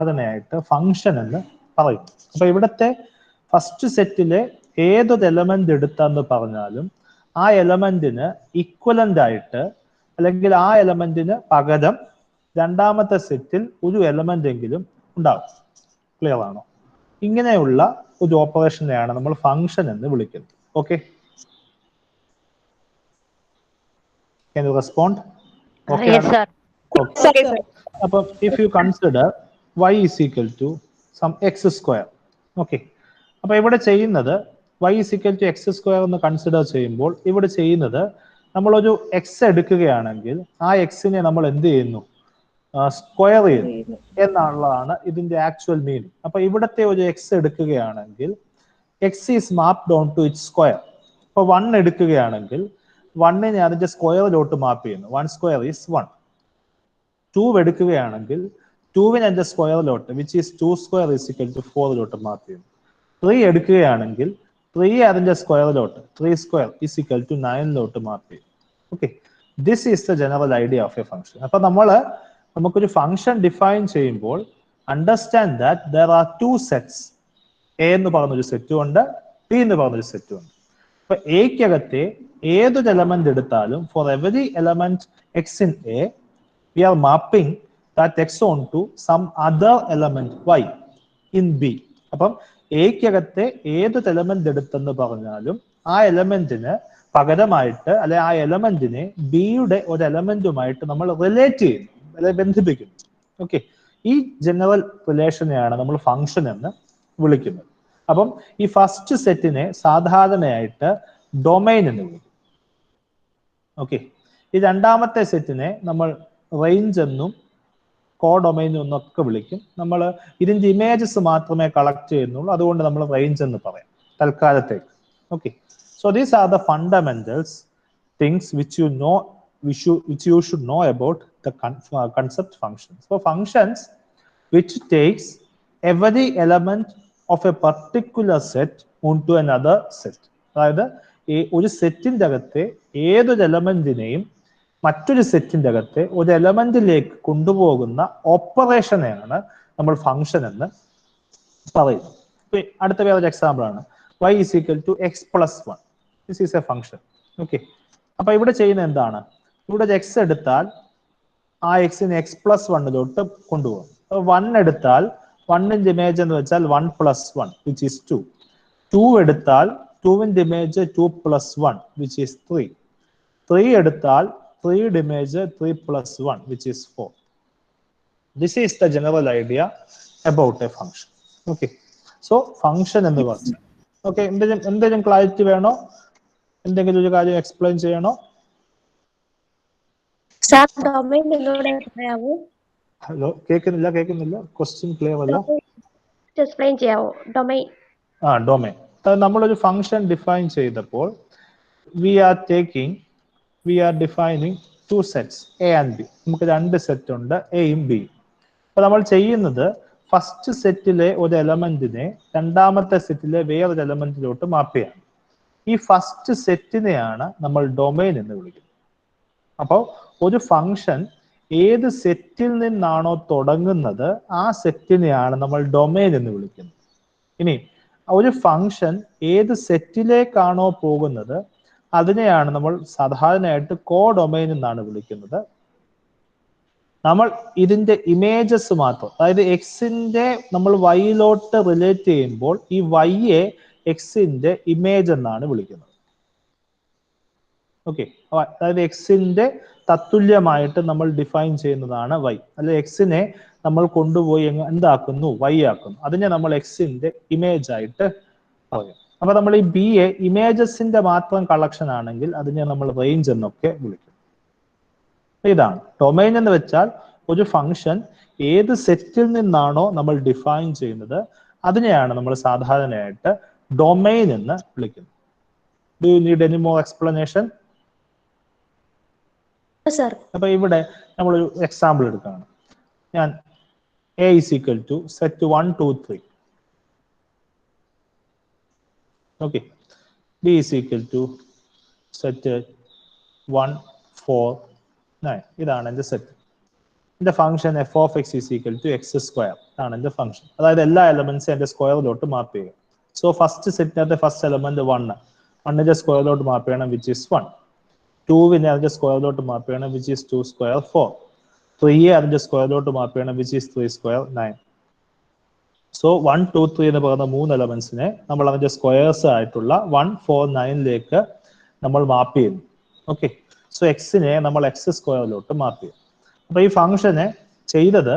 സാധാരണയായിട്ട് ഫംഗ്ഷൻ എന്ന് പറയും. അപ്പൊ ഇവിടുത്തെ ഫസ്റ്റ് സെറ്റിലെ ഏതൊരു എലമെന്റ് എടുത്തെന്ന് പറഞ്ഞാലും ആ എലമെന്റിന് ഇക്വലന്റ് ആയിട്ട് അല്ലെങ്കിൽ ആ എലമെന്റിന് പകരം രണ്ടാമത്തെ സെറ്റിൽ ഒരു എലമെന്റ് എങ്കിലും ഉണ്ടാവും. ക്ലിയർ ആണോ? ഇങ്ങനെയുള്ള ഒരു ഓപ്പറേഷനെയാണ് നമ്മൾ ഫംഗ്ഷൻ എന്ന് വിളിക്കുന്നത്. Okay, can you respond? Okay, Yes, sir. Okay. അപ്പം if you consider y is equal to some x square, okay, അപ്പൊ ഇവിടെ ചെയ്യുന്നത് y is equal to x square എന്ന് കൺസിഡർ ചെയ്യുമ്പോൾ ഇവിടെ ചെയ്യുന്നത് നമ്മളൊരു x എടുക്കുകയാണെങ്കിൽ ആ എക്സിനെ നമ്മൾ എന്ത് ചെയ്യുന്നു? സ്ക്വയർ ചെയ്യുന്നു എന്നുള്ളതാണ് ഇതിന്റെ ആക്ച്വൽ മീനിങ്. അപ്പൊ ഇവിടത്തെ ഒരു x എടുക്കുകയാണെങ്കിൽ x is mapped on to its square. ഇപ്പൊ 1 എടുക്കുകയാണെങ്കിൽ 1നെ അതിന്റെ സ്ക്വയറിലോട്ട് മാപ്പ് ചെയ്യുന്നു. 1 സ്ക്വയർ ഈസ് 1. 2 എടുക്കുകയാണെങ്കിൽ 2വിനെ അതിന്റെ സ്ക്വയറിലോട്ട് which is 2 square is equal to 4ലോട്ട് മാപ്പ് ചെയ്യുന്നു. 3 എടുക്കുകയാണെങ്കിൽ 3 അതിന്റെ സ്ക്വയറിലോട്ട് 3 സ്ക്വയർ ഈസ് ഇക്വൽ ടു 9ലോട്ട് മാപ്പ് ചെയ്യും. Okay, this is the general idea of a function. അപ്പൊ നമുക്കൊരു ഫംഗ്ഷൻ ഡിഫൈൻ ചെയ്യുമ്പോൾ understand that there are 2 sets. A എന്ന് പറഞ്ഞൊരു സെറ്റും ഉണ്ട്, ബി എന്ന് പറഞ്ഞൊരു സെറ്റും ഉണ്ട്. അപ്പൊ എക്കകത്തെ ഏതൊരു എലമെന്റ് എടുത്താലും for every element X in A we are mapping that x onto some other element y in b. അപ്പം എക്കകത്തെ ഏതൊരു എലമെന്റ് എടുത്തെന്ന് പറഞ്ഞാലും ആ എലമെന്റിന് പകരമായിട്ട് അല്ലെ ആ എലമെന്റിനെ ബിയുടെ ഒരു എലമെന്റുമായിട്ട് നമ്മൾ റിലേറ്റ് ചെയ്യുന്നു അല്ലെ ബന്ധിപ്പിക്കുന്നു. ഓക്കെ, ഈ ജനറൽ റിലേഷനെയാണ് നമ്മൾ ഫംഗ്ഷൻ എന്ന് വിളിക്കുന്നത്. അപ്പം ഈ ഫസ്റ്റ് സെറ്റിനെ സാധാരണയായിട്ട് ഡൊമൈൻ എന്ന് വിളിക്കും. ഓക്കെ, ഈ രണ്ടാമത്തെ സെറ്റിനെ നമ്മൾ റേഞ്ച് എന്നും കോഡൊമൈൻ എന്നൊക്കെ വിളിക്കും. നമ്മൾ ഇതിന്റെ ഇമേജസ് മാത്രമേ കളക്ട് ചെയ്യുന്നുള്ളൂ, അതുകൊണ്ട് നമ്മൾ റേഞ്ച് എന്ന് പറയാം തൽക്കാലത്തേക്ക്. Okay, so these are the fundamentals things which you should know about the concept functions. So functions which takes every element of a particular set onto another set. അതായത് ഒരു സെറ്റിന്റെ അകത്തെ ഏതൊരു എലമെന്റിനെയും മറ്റൊരു സെറ്റിന്റെ അകത്തെ ഒരു എലമെന്റിലേക്ക് കൊണ്ടുപോകുന്ന ഓപ്പറേഷനെയാണ് നമ്മൾ ഫംഗ്ഷൻ എന്ന് പറയുന്നത്. അടുത്ത വേറൊരു എക്സാമ്പിൾ ആണ് y is equal to x plus 1. This is a function. Okay, അപ്പൊ ഇവിടെ ചെയ്യുന്ന എന്താണ്? ഇവിടെ ഒരു എക്സ് എടുത്താൽ ആ എക്സിനെ എക്സ് പ്ലസ് 1ലോട്ട് കൊണ്ടുപോകും. 1 എടുത്താൽ 1ന്റെ ഇമേജ് എന്ന് വെച്ചാൽ 1 plus 1 which is 2. 2 എടുത്താൽ 2ന്റെ ഇമേജ് 2 plus 1 which is 3. 3 എടുത്താൽ 3 image 3 plus 1 which is 4. This is the general idea about a function. Okay, so function എന്ന് പറഞ്ഞു. ഓക്കെ, എന്തെങ്കിലും ക്ലാരിറ്റി വേണോ? എന്തെങ്കിലും ഒരു കാര്യം എക്സ്പ്ലെയിൻ ചെയ്യണോ? ഹലോ, കേൾക്കുന്നില്ല. ക്വസ്റ്റ്യൻ ക്ലിയർ അല്ല. എക്സ്പ്ലെയിൻ ചെയ്യാവോ? ഡൊമൈൻ. ഡൊമൈൻ. നമ്മളൊരു ഫംഗ്ഷൻ ഡിഫൈൻ ചെയ്തപ്പോൾ we are defining 2 sets A and B. നമുക്ക് 2 സെറ്റ് ഉണ്ട്, എയും ബിയും. അപ്പൊ നമ്മൾ ചെയ്യുന്നത് ഫസ്റ്റ് സെറ്റിലെ ഒരു എലമെന്റിനെ രണ്ടാമത്തെ സെറ്റിലെ വേറൊരു എലമെന്റിലോട്ട് മാപ്പ് ചെയ്യാം. ഈ ഫസ്റ്റ് സെറ്റിനെയാണ് നമ്മൾ ഡൊമൈൻ എന്ന് വിളിക്കുന്നത്. അപ്പോൾ ഒരു ഫംഗ്ഷൻ ഏത് സെറ്റിൽ നിന്നാണോ തുടങ്ങുന്നത് ആ സെറ്റിനെയാണ് നമ്മൾ ഡൊമൈൻ എന്ന് വിളിക്കുന്നത്. ഇനി ഒരു ഫംഗ്ഷൻ ഏത് സെറ്റിലേക്കാണോ പോകുന്നത് അതിനെയാണ് നമ്മൾ സാധാരണയായിട്ട് കോഡൊമൈൻ എന്നാണ് വിളിക്കുന്നത്. നമ്മൾ ഇതിന്റെ ഇമേജസ് മാത്രം, അതായത് എക്സിന്റെ നമ്മൾ വൈയിലോട്ട് റിലേറ്റ് ചെയ്യുമ്പോൾ ഈ വൈയെ എക്സിന്റെ ഇമേജ് എന്നാണ് വിളിക്കുന്നത്. ഓക്കെ, അതായത് എക്സിന്റെ തത്തുല്യമായിട്ട് നമ്മൾ ഡിഫൈൻ ചെയ്യുന്നതാണ് വൈ. അല്ലെ എക്സിനെ നമ്മൾ കൊണ്ടുപോയി എന്താക്കുന്നു? വൈ ആക്കുന്നു. അതിനെ നമ്മൾ എക്സിന്റെ ഇമേജ് ആയിട്ട് പറയും. അപ്പൊ നമ്മൾ ഈ ബി എ ഇമേജസിന്റെ മാത്രം കളക്ഷൻ ആണെങ്കിൽ അതിനെ നമ്മൾ റേഞ്ച് എന്നൊക്കെ വിളിക്കും. ഇതാണ് ഡൊമൈൻ എന്ന് വെച്ചാൽ ഒരു ഫംഗ്ഷൻ ഏത് സെറ്റിൽ നിന്നാണോ നമ്മൾ ഡിഫൈൻ ചെയ്യുന്നത് അതിനെയാണ് നമ്മൾ സാധാരണയായിട്ട് ഡൊമൈൻ എന്ന് വിളിക്കുന്നത്. Do you need any more explanation? അപ്പൊ ഇവിടെ നമ്മളൊരു എക്സാമ്പിൾ എടുക്കുകയാണ്. ഞാൻ A is equal to set 1, 2, 3. Okay, B is equal to set 1, 4, 9. ഇതാണ് എൻ്റെ സെറ്റ്. എൻ്റെ function f of x is equal to x square ആണ് എൻ്റെ ഫംഗ്ഷൻ. അതായത് എല്ലാ എലമെന്റ്സും എൻ്റെ സ്ക്വയറിലോട്ട് മാപ്പ് ചെയ്യുക. സോ ഫസ്റ്റ് സെറ്റിനകത്തെ ഫസ്റ്റ് എലമെന്റ് 1, 1ന്റെ സ്ക്വയറിലോട്ട് മാപ്പ് ചെയ്യണം വിച്ച് ഈസ് 1. 2വിനെ അതിന്റെ സ്ക്വയറിലോട്ട് മാപ്പ് ചെയ്യണം വിച്ച് ഈസ് 2 സ്ക്വയർ 4. 3യെ അതിന്റെ സ്ക്വയറിലോട്ട് മാപ്പ് ചെയ്യണം വിച്ച് ഈസ് 3 സ്ക്വയർ 9. സോ 1, 2, 3 എന്ന് പറയുന്ന 3 എലമെന്റ്സിനെ നമ്മൾ അതിന്റെ സ്ക്വയേഴ്സ് ആയിട്ടുള്ള 1, 4, 9ലേക്ക് നമ്മൾ മാപ്പ് ചെയ്യുന്നു. ഓക്കെ, സോ എക്സിനെ നമ്മൾ എക്സ് സ്ക്വയറിലോട്ട് മാപ്പ് ചെയ്യും. അപ്പൊ ഈ ഫംഗ്ഷനെ ചെയ്തത്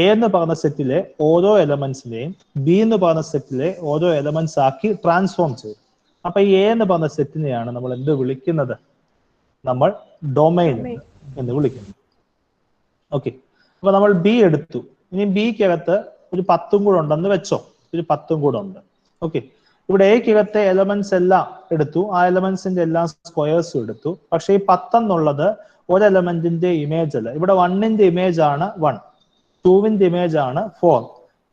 എ എന്ന് പറഞ്ഞ സെറ്റിലെ ഓരോ എലമെന്റ്സിനെയും ബി എന്ന് പറഞ്ഞ സെറ്റിലെ ഓരോ എലമെന്റ്സ് ആക്കി ട്രാൻസ്ഫോം ചെയ്തു. അപ്പൊ ഈ എ എന്ന് പറഞ്ഞ സെറ്റിനെയാണ് നമ്മൾ എന്ത് വിളിക്കുന്നത്? നമ്മൾ ഡൊമൈൻ എന്ന് വിളിക്കുന്നു. ഓക്കെ, അപ്പൊ നമ്മൾ ബി എടുത്തു. ഇനി ബിക്കകത്ത് ഒരു 10 കൂടെ ഉണ്ടെന്ന് വെച്ചോ, ഒരു 10 കൂടെ ഉണ്ട്. ഓക്കെ, ഇവിടെ എക്കകത്തെ എലമെന്റ്സ് എല്ലാം എടുത്തു, ആ എലമെന്റ്സിന്റെ എല്ലാം സ്ക്വയേഴ്സും എടുത്തു. പക്ഷെ ഈ 10 എന്നുള്ളത് ഒരു എലമെന്റിന്റെ ഇമേജ് അല്ല. ഇവിടെ 1ന്റെ ഇമേജ് ആണ് 1, 2വിന്റെ ഇമേജ് ആണ് 4,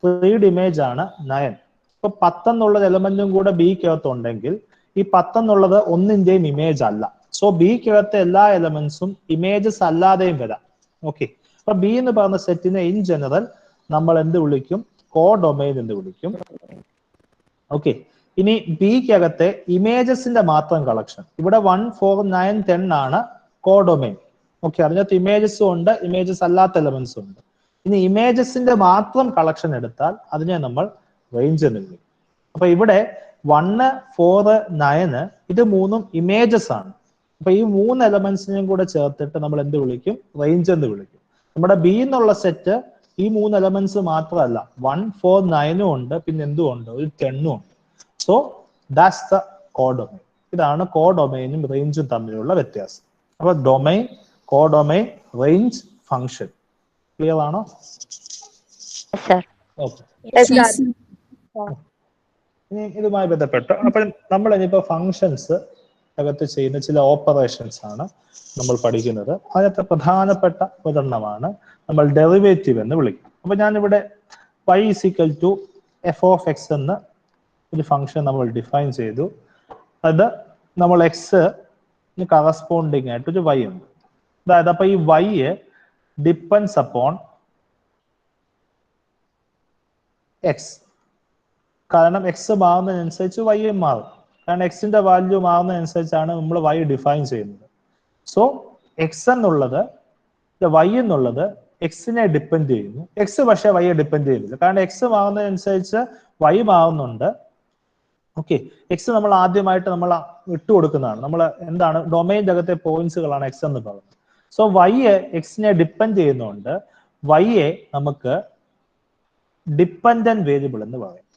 3യുടെ ഇമേജ് ആണ് 9. ഇപ്പൊ 10 എന്നുള്ളത് എലമെന്റും കൂടെ ബിക്കകത്ത് ഉണ്ടെങ്കിൽ ഈ 10 എന്നുള്ളത് ഒന്നിന്റെയും ഇമേജ് അല്ല. സോ ബിക്കകത്തെ എല്ലാ എലമെന്റ്സും ഇമേജസ് അല്ലാതെയും വരാം. ഓക്കെ, അപ്പൊ ബി എന്ന് പറയുന്ന സെറ്റിനെ ഇൻ ജനറൽ നമ്മൾ എന്ത് വിളിക്കും? കോ ഡൊമൈൻ എന്ന് വിളിക്കും. ഓക്കെ, ഇനി ബിക്കകത്തെ ഇമേജസിന്റെ മാത്രം കളക്ഷൻ, ഇവിടെ 1, 4, 9, 10 ആണ് കോ ഡൊമൈൻ. ഓക്കെ, അതിനകത്ത് ഇമേജസും ഉണ്ട്, ഇമേജസ് അല്ലാത്ത എലമെന്റ്സും ഉണ്ട്. ഇനി ഇമേജസിന്റെ മാത്രം കളക്ഷൻ എടുത്താൽ അതിനെ നമ്മൾ റേഞ്ച് എന്ന് വിളിക്കും. അപ്പൊ ഇവിടെ 1, 4, 9 ഇത് മൂന്നും ഇമേജസ് ആണ്. അപ്പൊ ഈ 3 എലമെന്റ്സിനെയും കൂടെ ചേർത്തിട്ട് നമ്മൾ എന്ത് വിളിക്കും? റേഞ്ച് എന്ന് വിളിക്കും. നമ്മുടെ ബി എന്നുള്ള സെറ്റ് ഈ 3 എലമെന്റ്സ് മാത്രമല്ല, 1, 4, 9 ഉണ്ട്, പിന്നെ എന്തും ഉണ്ട്, ഒരു 10 ഉണ്ട്. So that's the codomain. ഇതാണ് കോഡൊമൈനും റേഞ്ചും തമ്മിലുള്ള വ്യത്യാസം. അപ്പൊ domain, codomain, range, function. Clear ആണോ? ഓക്കെ, ഇനി ഇതുമായി ബന്ധപ്പെട്ട് അപ്പൊ നമ്മൾ ഇനിയിപ്പോ ഫംഗ്ഷൻസ് അകത്ത് ചെയ്യുന്ന ചില ഓപ്പറേഷൻസ് ആണ് നമ്മൾ പഠിക്കുന്നത്. അതിനകത്ത് പ്രധാനപ്പെട്ട ഒരെണ്ണമാണ് നമ്മൾ ഡെറിവേറ്റീവ് എന്ന് വിളിക്കും. അപ്പൊ ഞാനിവിടെ y = എഫ് ഓഫ് എക്സ് എന്ന് ഒരു ഫംഗ്ഷൻ നമ്മൾ ഡിഫൈൻ ചെയ്തു. അത് നമ്മൾ എക്സ് കറസ്പോണ്ടിങ് ആയിട്ട് ഒരു y ഉണ്ട്. അതായത് അപ്പൊ ഈ y ഡിപ്പെൻഡ്സ് അപ്പോൺ എക്സ്. കാരണം എക്സ് മാറുന്നതിനനുസരിച്ച് y മാറും. കാരണം എക്സിന്റെ വാല്യൂ മാറുന്നതനുസരിച്ചാണ് നമ്മൾ y ഡിഫൈൻ ചെയ്യുന്നത്. സോ എക്സ് എന്നുള്ളത്, y എന്നുള്ളത് എക്സിനെ ഡിപ്പെൻഡ് ചെയ്യുന്നു. എക്സ് പക്ഷെ y ഡിപ്പെൻഡ് ചെയ്യുന്നില്ല. കാരണം എക്സ് മാറുന്നതനുസരിച്ച് y മാറുന്നുണ്ട്. ഓക്കെ, എക്സ് നമ്മൾ ആദ്യമായിട്ട് നമ്മൾ ഇട്ടുകൊടുക്കുന്നതാണ്. നമ്മൾ എന്താണ് ഡൊമൈൻ്റെ അകത്തെ പോയിന്റ്സുകളാണ് എക്സ് എന്ന് പറയുന്നത്. സോ y എക്സിനെ ഡിപ്പെൻഡ് ചെയ്യുന്നുണ്ട്. y നമുക്ക് ഡിപ്പെൻഡന്റ് വേരിയബിൾ എന്ന് പറയും.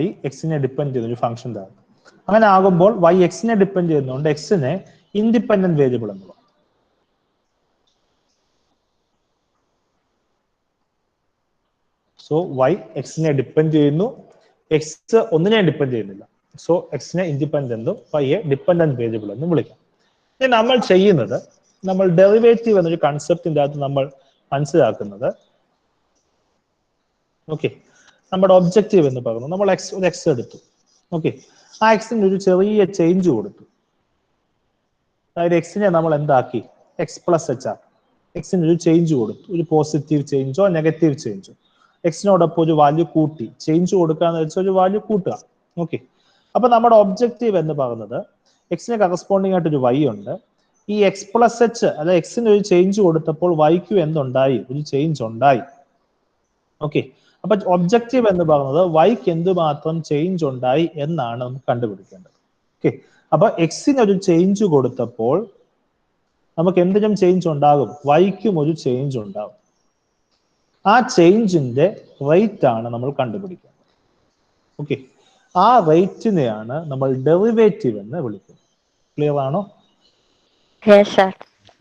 y എക്സിനെ ഡിപ്പെൻഡ് ചെയ്യുന്ന ഒരു ഫംഗ്ഷൻ ആണ്. അങ്ങനെ ആകുമ്പോൾ y എക്സിനെ ഡിപ്പെൻഡ് ചെയ്യുന്നതുകൊണ്ട് എക്സിനെ ഇൻഡിപെൻഡന്റ് വേരിയബിൾ എന്ന് പറയും. സോ y എക്സിനെ ഡിപ്പെൻഡ് ചെയ്യുന്നു, എക്സ് ഒന്നിനെ ഡിപ്പെൻഡ് ചെയ്യുന്നില്ല. സോ എക്സിനെ ഇൻഡിപെൻഡന്റും y ഡിപ്പെൻഡന്റ് വേരിയബിൾ എന്നും വിളിക്കാം. ഇനി നമ്മൾ ചെയ്യുന്നത്, നമ്മൾ ഡെറിവേറ്റീവ് എന്നൊരു കൺസെപ്റ്റിന്റെ അകത്ത് നമ്മൾ മനസ്സിലാക്കുന്നത്, ഓക്കെ, നമ്മുടെ ഒബ്ജക്റ്റീവ് എന്ന് പറയുന്നത് നമ്മൾ ഒരു എക്സ് എടുത്തു. ഓക്കെ, ആ എക്സിന് ഒരു ചെറിയ ചേഞ്ച് കൊടുത്തു. അതായത് എക്സിനെ നമ്മൾ എന്താക്കി? എക്സ് പ്ലസ് എച്ച് ആക്കി. എക്സിന് ഒരു ചേഞ്ച് കൊടുത്തു, ഒരു പോസിറ്റീവ് ചേഞ്ചോ നെഗറ്റീവ് ചേഞ്ചോ. എക്സിനോടൊപ്പം ഒരു വാല്യൂ കൂട്ടി, ചേഞ്ച് കൊടുക്കാന്ന് വെച്ചാൽ ഒരു വാല്യൂ കൂട്ടുക. ഓക്കെ, അപ്പൊ നമ്മുടെ ഒബ്ജക്റ്റീവ് എന്ന് പറയുന്നത് എക്സിന് കറസ്പോണ്ടിങ് ആയിട്ട് ഒരു y ഉണ്ട്. ഈ എക്സ് പ്ലസ് എച്ച് അല്ലെ എക്സിന് ഒരു ചേഞ്ച് കൊടുത്തപ്പോൾ വൈക്കും എന്തുണ്ടായി? ഒരു ചേഞ്ച് ഉണ്ടായി. ഓക്കെ, അപ്പൊ ഒബ്ജക്റ്റീവ് എന്ന് പറയുന്നത് വൈക്ക് എന്തുമാത്രം ചേഞ്ച് ഉണ്ടായി എന്നാണ് നമുക്ക് കണ്ടുപിടിക്കേണ്ടത്. ഓക്കെ, അപ്പൊ എക്സിന് ഒരു ചേഞ്ച് കൊടുത്തപ്പോൾ നമുക്ക് എന്തിനും ചേഞ്ച് ഉണ്ടാകും? വൈക്കും ഒരു ചേഞ്ച് ഉണ്ടാകും. ആ ചേഞ്ചിന്റെ റേറ്റ് ആണ് നമ്മൾ കണ്ടുപിടിക്കുന്നത്. ഓക്കെ, ആ റേറ്റിനെയാണ് നമ്മൾ ഡെറിവേറ്റീവ് എന്ന് വിളിക്കുന്നത്. ക്ലിയർ ആണോ?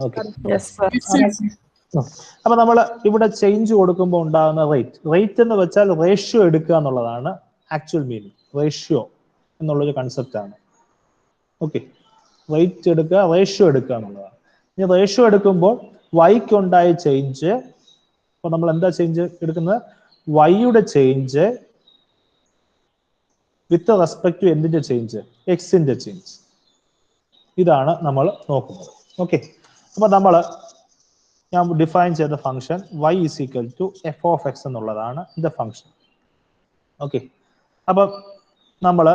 ഓക്കെ, അപ്പൊ നമ്മൾ ഇവിടെ ചേഞ്ച് കൊടുക്കുമ്പോൾ ഉണ്ടാകുന്ന റേറ്റ് എന്ന് വെച്ചാൽ റേഷ്യോ എടുക്കുക എന്നുള്ളതാണ് ആക്ച്വൽ മീനിങ്. റേഷ്യോ എന്നുള്ളൊരു കൺസെപ്റ്റ് ആണ്. ഓക്കെ, റേറ്റ് എടുക്കുക, റേഷ്യോ എടുക്കുക എന്നുള്ളതാണ്. ഇനി റേഷ്യോ എടുക്കുമ്പോൾ വൈക്ക് ഉണ്ടായ ചേഞ്ച്, അപ്പൊ നമ്മൾ എന്താ ചേഞ്ച് എടുക്കുന്നത്? വൈയുടെ ചേഞ്ച് വിത്ത് റെസ്പെക്ട് ടു എന്തിന്റെ ചേഞ്ച്? എക്സിന്റെ ചേഞ്ച്. ഇതാണ് നമ്മൾ നോക്കുന്നത്. ഓക്കെ, അപ്പൊ നമ്മൾ ഞാൻ ഡിഫൈൻ ചെയ്ത function y is equal to f of x എന്നുള്ളതാണ് ഇത് ഫംഗ്ഷൻ. ഓക്കെ, അപ്പം നമ്മൾ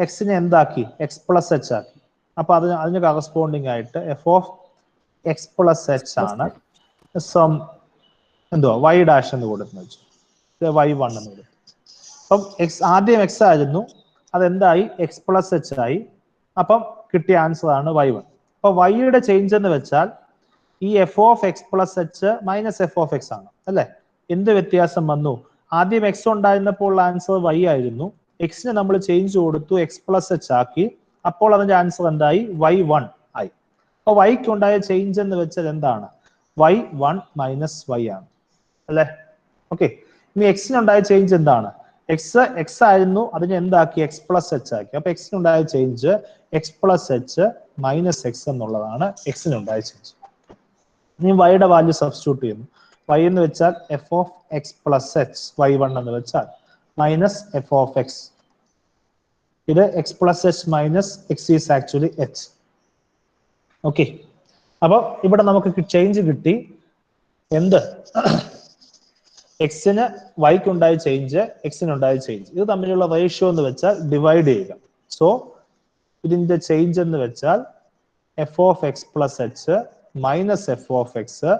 എക്സിനെ എന്താക്കി എക്സ് പ്ലസ് എച്ച് ആക്കി. അപ്പൊ അതിന് കറസ്പോണ്ടിങ് ആയിട്ട് f of x plus H ആണ് സം എന്തുവാ വൈ ഡാഷ് എന്ന് കൊടുത്തു വെച്ചു, വൈ വൺ എന്ന് കൊടുത്തു. അപ്പം ആദ്യം എക്സ് ആയിരുന്നു, അതെന്തായി എക്സ് പ്ലസ് എച്ച് ആയി. അപ്പം കിട്ടിയ ആൻസർ ആണ് വൈ വൺ. അപ്പൊ വൈയുടെ ചേഞ്ച് എന്ന് വെച്ചാൽ ഈ F of x plus h minus f of X ആണ് അല്ലെ. എന്ത് വ്യത്യാസം വന്നു? ആദ്യം എക്സ് ഉണ്ടായിരുന്നപ്പോൾ ആൻസർ വൈ ആയിരുന്നു, എക്സിന് നമ്മൾ ചേഞ്ച് കൊടുത്തു എക്സ് പ്ലസ് എച്ച് ആക്കി, അപ്പോൾ അതിന്റെ ആൻസർ എന്തായി വൈ വൺ ആയി. അപ്പൊ വൈക്ക് ഉണ്ടായ ചേഞ്ച് എന്ന് വെച്ചാൽ എന്താണ്? വൈ വൺ മൈനസ് വൈ ആണ് അല്ലെ. ഓക്കെ, ഇനി എക്സിനുണ്ടായ ചേഞ്ച് എന്താണ്? എക്സ് ആയിരുന്നു, അതിനെ എന്താക്കി എക്സ് പ്ലസ് എച്ച് ആക്കി. അപ്പൊ എക്സിനുണ്ടായ change x plus h minus x എന്നുള്ളതാണ് എക്സിനുണ്ടായ ചേഞ്ച്. ഇനി വൈയുടെ വാല്യൂ സബ്സ്റ്റിറ്റ്യൂട്ട് ചെയ്യുന്നു. വൈ എന്ന് വെച്ചാൽ f of x plus h, y one എന്ന് വെച്ചാൽ മൈനസ് എഫ് ഓഫ് എക്സ്. ഇത് x plus h minus x is actually h. Okay, അപ്പൊ ഇവിടെ നമുക്ക് ചേഞ്ച് കിട്ടി. എന്ത്? എക്സിന് വൈക്ക് ഉണ്ടായ ചേഞ്ച്, എക്സിനുണ്ടായ ചേഞ്ച്, ഇത് തമ്മിലുള്ള റേഷ്യോ എന്ന് വെച്ചാൽ ഡിവൈഡ് ചെയ്യുക. സോ ഇതിന്റെ ചേഞ്ച് എന്ന് വെച്ചാൽ f of x plus h minus f of x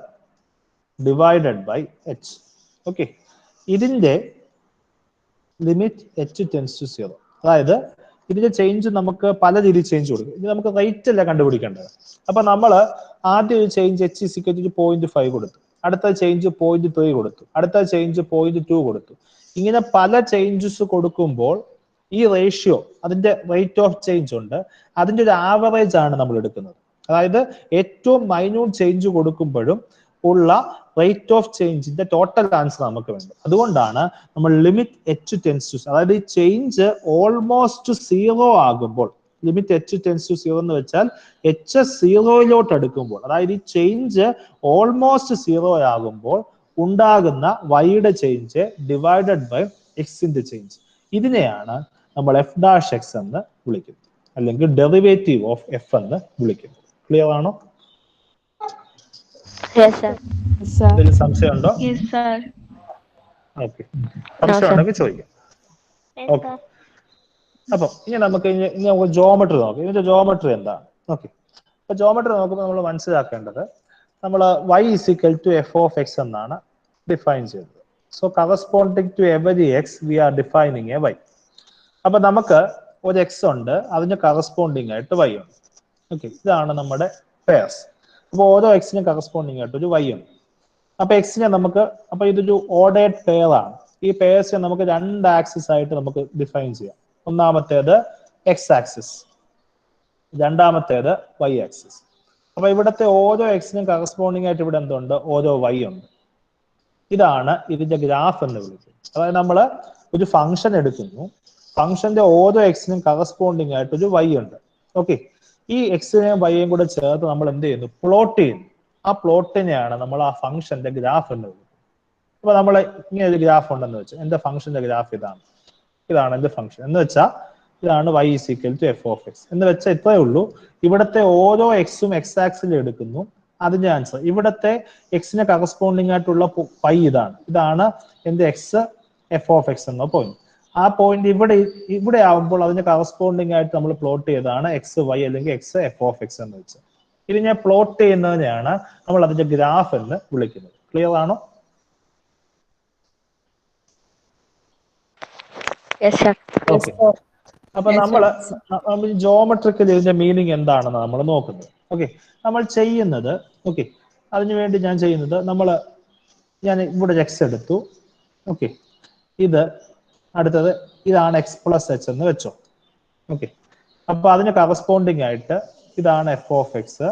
divided by h. Okay, ഇതിന്റെ limit h tends to zero. അതായത് ഇതിന്റെ ചേഞ്ച് നമുക്ക് പല രീതിയിൽ ചേഞ്ച് കൊടുക്കും. ഇത് നമുക്ക് റേറ്റ് അല്ല കണ്ടുപിടിക്കേണ്ടത്. അപ്പൊ നമ്മൾ ആദ്യം ഒരു ചേഞ്ച് എച്ച് ഇസിക്കൽ 0.5 കൊടുത്തു, അടുത്ത ചേഞ്ച് 0.3 കൊടുത്തു, അടുത്ത ചേഞ്ച് 0.2 കൊടുത്തു. ഇങ്ങനെ പല ചേഞ്ചസ് കൊടുക്കുമ്പോൾ ഈ റേഷ്യോ, അതിന്റെ റേറ്റ് ഓഫ് ചേഞ്ച് ഉണ്ട്, അതിന്റെ ഒരു ആവറേജ് ആണ് നമ്മൾ എടുക്കുന്നത്. അതായത് ഏറ്റവും മൈന്യൂട്ട് ചേഞ്ച് കൊടുക്കുമ്പോഴും ഉള്ള റേറ്റ് ഓഫ് ചേഞ്ചിന്റെ ടോട്ടൽ ആൻസർ നമുക്ക് വേണ്ടത്. അതുകൊണ്ടാണ് നമ്മൾ ലിമിറ്റ് എച്ച് ടെൻസ് ടു, അതായത് ഈ ചേഞ്ച് ഓൾമോസ്റ്റ് സീറോ ആകുമ്പോൾ, limit h tends to zero എന്ന് വെച്ചാൽ എച്ച് സീറോയിലോട്ട് അടുക്കുമ്പോൾ, അതായത് ഈ ചേഞ്ച് ഓൾമോസ്റ്റ് സീറോ ആകുമ്പോൾ ഉണ്ടാകുന്ന വൈയുടെ ചേഞ്ച് ഡിവൈഡഡ് ബൈ എക്സിന്റെ ചേഞ്ച്, ഇതിനെയാണ് നമ്മൾ എഫ് ഡാഷ് എക്സ് എന്ന് വിളിക്കുന്നത്, അല്ലെങ്കിൽ ഡെറിവേറ്റീവ് ഓഫ് എഫ് എന്ന് വിളിക്കുന്നത്. ക്ലിയർ ആണോ? എന്തെങ്കിലും സംശയം ഉണ്ടോ? ഓക്കെ, സംശയം ഉണ്ടെങ്കിൽ ചോദിക്കാം. ഓക്കെ, അപ്പൊ ഇനി നമുക്ക് ജോമെട്രി നോക്കാം. ഇതിന്റെ ജോമെട്രി എന്താണ്? ഓക്കെ, അപ്പൊ ജോമെട്രി നോക്കുമ്പോൾ നമ്മൾ മനസ്സിലാക്കേണ്ടത്, നമ്മൾ y is equal to f of x എന്നാണ് ഡിഫൈൻ ചെയ്തത്. So corresponding to every x we are defining a y. അപ്പൊ നമുക്ക് ഒരു എക്സ് ഉണ്ട്, അതിന് കറസ്പോണ്ടിങ് ആയിട്ട് y ഉണ്ട്. ഓക്കെ, ഇതാണ് നമ്മുടെ പെയർസ്. അപ്പൊ ഓരോ എക്സിനും കറസ്പോണ്ടിങ് ആയിട്ട് ഒരു y ഉണ്ട്. അപ്പൊ എക്സിനെ നമുക്ക്, അപ്പൊ ഇതൊരു ഓർഡേഡ് പെയർ ആണ്. ഈ പെയർസിനെ നമുക്ക് രണ്ട് ആക്സിസ് ആയിട്ട് നമുക്ക് ഡിഫൈൻ ചെയ്യാം. ഒന്നാമത്തേത് എക്സ് ആക്സിസ്, രണ്ടാമത്തേത് വൈ ആക്സിസ്. അപ്പൊ ഇവിടുത്തെ ഓരോ എക്സിനും കറസ്പോണ്ടിങ് ആയിട്ട് ഇവിടെ എന്തുണ്ട്? ഓരോ വൈ ഉണ്ട്. ഇതാണ് ഇതിന്റെ ഗ്രാഫ് എന്ന് വിളിക്കുന്നത്. അതായത് നമ്മൾ ഒരു ഫംഗ്ഷൻ എടുക്കുന്നു, ഫംഗ്ഷന്റെ ഓരോ എക്സിനും കറസ്പോണ്ടിങ് ആയിട്ട് ഒരു വൈ ഉണ്ട്. ഓക്കെ, ഈ എക്സിനെയും വൈയും കൂടെ ചേർത്ത് നമ്മൾ എന്ത് ചെയ്യുന്നു? പ്ലോട്ട് ചെയ്യുന്നു. ആ പ്ലോട്ടിനെയാണ് നമ്മൾ ആ ഫംഗ്ഷന്റെ ഗ്രാഫ് എന്ന് വിളിക്കുന്നത്. അപ്പൊ നമ്മൾ ഇങ്ങനെ ഒരു ഗ്രാഫ് ഉണ്ടെന്ന് വെച്ചാൽ എന്റെ ഫംഗ്ഷന്റെ ഗ്രാഫ് ഇതാണ്, ഇതാണ് എന്റെ ഫംഗ്ഷൻ എന്ന് വെച്ചാൽ ഇതാണ് y is equal to f of x എന്ന് വെച്ചാൽ ഇത്രേ ഉള്ളൂ. ഇവിടുത്തെ ഓരോ എക്സും എക്സ് ആക്സിൽ എടുക്കുന്നു, അതിന്റെ ആൻസർ ഇവിടുത്തെ എക്സിന് കറസ്പോണ്ടിങ് ആയിട്ടുള്ള y ഇതാണ്, ഇതാണ് എന്റെ എക്സ് എഫ് ഓഫ് എക്സ് എന്ന പോയിന്റ്. ആ പോയിന്റ് ഇവിടെ ആവുമ്പോൾ അതിന് കറസ്പോണ്ടിങ് ആയിട്ട് നമ്മൾ പ്ലോട്ട് ചെയ്തതാണ് എക്സ് വൈ അല്ലെങ്കിൽ എക്സ് എഫ് ഓഫ് എക്സ് എന്ന് വെച്ചാൽ. ഇത് ഞാൻ പ്ലോട്ട് ചെയ്യുന്നതിനെയാണ് നമ്മൾ അതിന്റെ ഗ്രാഫ് എന്ന് വിളിക്കുന്നത്. ക്ലിയർ ആണോ? ഓക്കെ, അപ്പൊ നമ്മള് ജോമെട്രിക്കൽ ഇതിന്റെ മീനിങ് എന്താണെന്ന് നമ്മൾ നോക്കുന്നത്. ഓക്കെ, നമ്മൾ ചെയ്യുന്നത്, ഓക്കെ, അതിനുവേണ്ടി ഞാൻ ചെയ്യുന്നത്, ഞാൻ ഇവിടെ എക്സ് എടുത്തു. ഓക്കെ, ഇത് അടുത്തത് ഇതാണ് എക്സ് പ്ലസ് എച്ച് എന്ന് വെച്ചോ. ഓക്കെ, അപ്പൊ അതിന് കറസ്പോണ്ടിങ് ആയിട്ട് ഇതാണ് എഫ് ഓഫ് എക്സ്,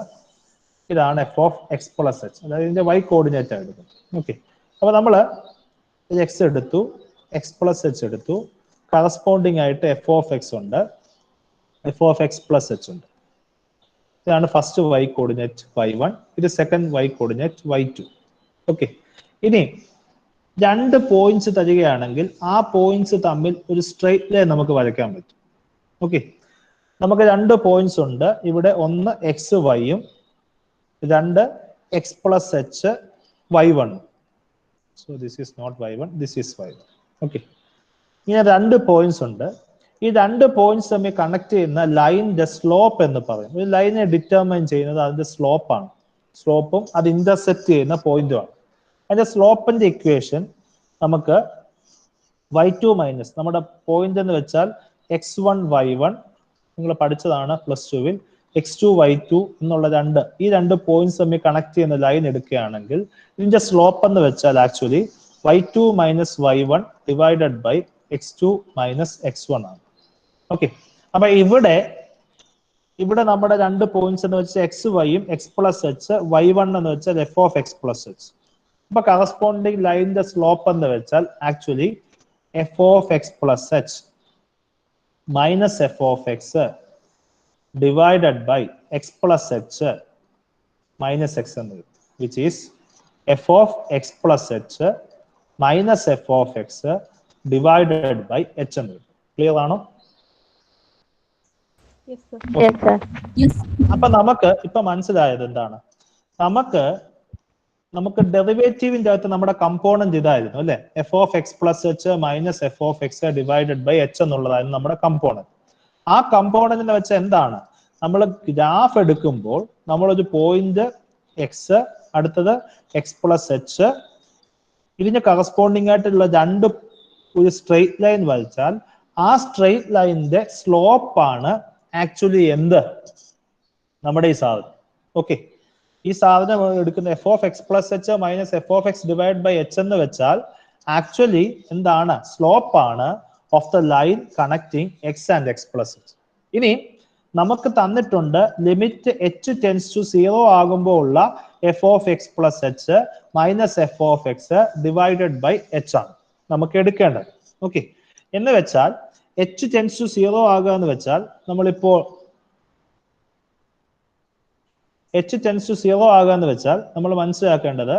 ഇതാണ് f of x plus H, അതായത് ഇതിന്റെ വൈ കോർഡിനേറ്റ് ആണ് എടുക്കുന്നത്. ഓക്കെ, അപ്പൊ നമ്മള് എക്സ് എടുത്തു, എക്സ് പ്ലസ് എച്ച് എടുത്തു, കറസ്പോണ്ടിങ് ആയിട്ട് എഫ് ഓഫ് എക്സ് ഉണ്ട്, f of x plus h ഉണ്ട്. ഇതാണ് first y coordinate y one, ഇത് second y coordinate y two. Okay, ഇനി രണ്ട് പോയിന്റ്സ് തരികയാണെങ്കിൽ ആ പോയിന്റ്സ് തമ്മിൽ ഒരു സ്ട്രെയിറ്റ് ലൈൻ നമുക്ക് വരയ്ക്കാൻ പറ്റും. ഓക്കെ, നമുക്ക് രണ്ട് പോയിന്റ്സ് ഉണ്ട് ഇവിടെ. ഒന്ന് എക്സ് വൈയും രണ്ട് x plus h y1. So this is not y1, this is y1. Okay, ഇങ്ങനെ രണ്ട് പോയിന്റ്സ് ഉണ്ട്. ഈ രണ്ട് പോയിന്റ്സ് തമ്മിൽ കണക്ട് ചെയ്യുന്ന ലൈനിന്റെ സ്ലോപ്പ് എന്ന് പറയും. ഒരു ലൈനെ ഡിറ്റർമൈൻ ചെയ്യുന്നത് അതിന്റെ സ്ലോപ്പാണ്. സ്ലോപ്പും അത് ഇന്റർസെക്ട് ചെയ്യുന്ന പോയിന്റുമാണ്. അതിന്റെ സ്ലോപ്പിന്റെ ഇക്വേഷൻ നമുക്ക് y2 മൈനസ് നമ്മുടെ പോയിന്റ് എന്ന് വെച്ചാൽ x1 y1, നിങ്ങൾ പഠിച്ചതാണ് പ്ലസ് ടുവിൽ. x2 y2 എന്നുള്ള ഈ രണ്ട് പോയിന്റ്സ് തമ്മിൽ കണക്ട് ചെയ്യുന്ന ലൈൻ എടുക്കുകയാണെങ്കിൽ ഇതിന്റെ സ്ലോപ്പ് എന്ന് വെച്ചാൽ actually y2 minus y1 divided by x2 minus x1 ആണ്. ഓക്കെ, അപ്പൊ ഇവിടെ നമ്മുടെ രണ്ട് പോയിന്റ്സ് എന്ന് വെച്ചാൽ എക്സ് വൈയും എക്സ് പ്ലസ് എച്ച്, y1 എന്ന് വെച്ചാൽ f of x plus h. അപ്പൊ കറസ്പോണ്ടിങ് ലൈനിന്റെ സ്ലോപ്പ് എന്ന് വെച്ചാൽ actually f of x plus h minus f of x divided by x plus h minus x എന്ന് വരും, which is f of x plus h minus f of x divided by h എന്ന് വരും. Clear ആണോ? അപ്പൊ നമുക്ക് ഇപ്പൊ മനസ്സിലായത് എന്താണ്? നമുക്ക് ഡെറിവേറ്റീവിന്റെ അകത്ത് നമ്മുടെ കമ്പോണന്റ് ഇതായിരുന്നു അല്ലെ, f of x plus h minus f of x divided by h എന്നുള്ളതായിരുന്നു നമ്മുടെ കമ്പോണന്റ്. ആ കമ്പോണന്റിനെ വെച്ച് എന്താണ് നമ്മൾ ഗ്രാഫ് എടുക്കുമ്പോൾ നമ്മളൊരു പോയിന്റ് എക്സ്, അടുത്തത് എക്സ് പ്ലസ് എച്ച്, ഇതിന് കറസ്പോണ്ടിങ് ആയിട്ടുള്ള ഒരു സ്ട്രെയിറ്റ് ലൈൻ വരച്ചാൽ ആ സ്ട്രെയിറ്റ് ലൈനിന്റെ സ്ലോപ്പ് ആണ് ആക്ച്വലി എന്ത്, നമ്മുടെ ഈ സാധനം. ഓക്കെ, ഈ സാധനം എടുക്കുന്ന f of x plus h minus f of x divide by h എന്ന് വെച്ചാൽ ആക്ച്വലി എന്താണ്, സ്ലോപ്പ് ആണ് of the line connecting x and x plus h. ഇനി നമുക്ക് തന്നിട്ടുണ്ട് ലിമിറ്റ് എച്ച് ടെൻസ് ടു 0 ആകുമ്പോൾ ഉള്ള f of x plus h minus f of x divided by h ആണ് നമുക്ക് എടുക്കേണ്ടത്. ഓക്കെ, എന്ന് വെച്ചാൽ എച്ച് ടെൻസ് ടു 0 ആകുക എന്ന് വെച്ചാൽ നമ്മളിപ്പോൾ എച്ച് ടെൻസ് ടു 0 ആകുക എന്ന് വെച്ചാൽ നമ്മൾ മനസ്സിലാക്കേണ്ടത്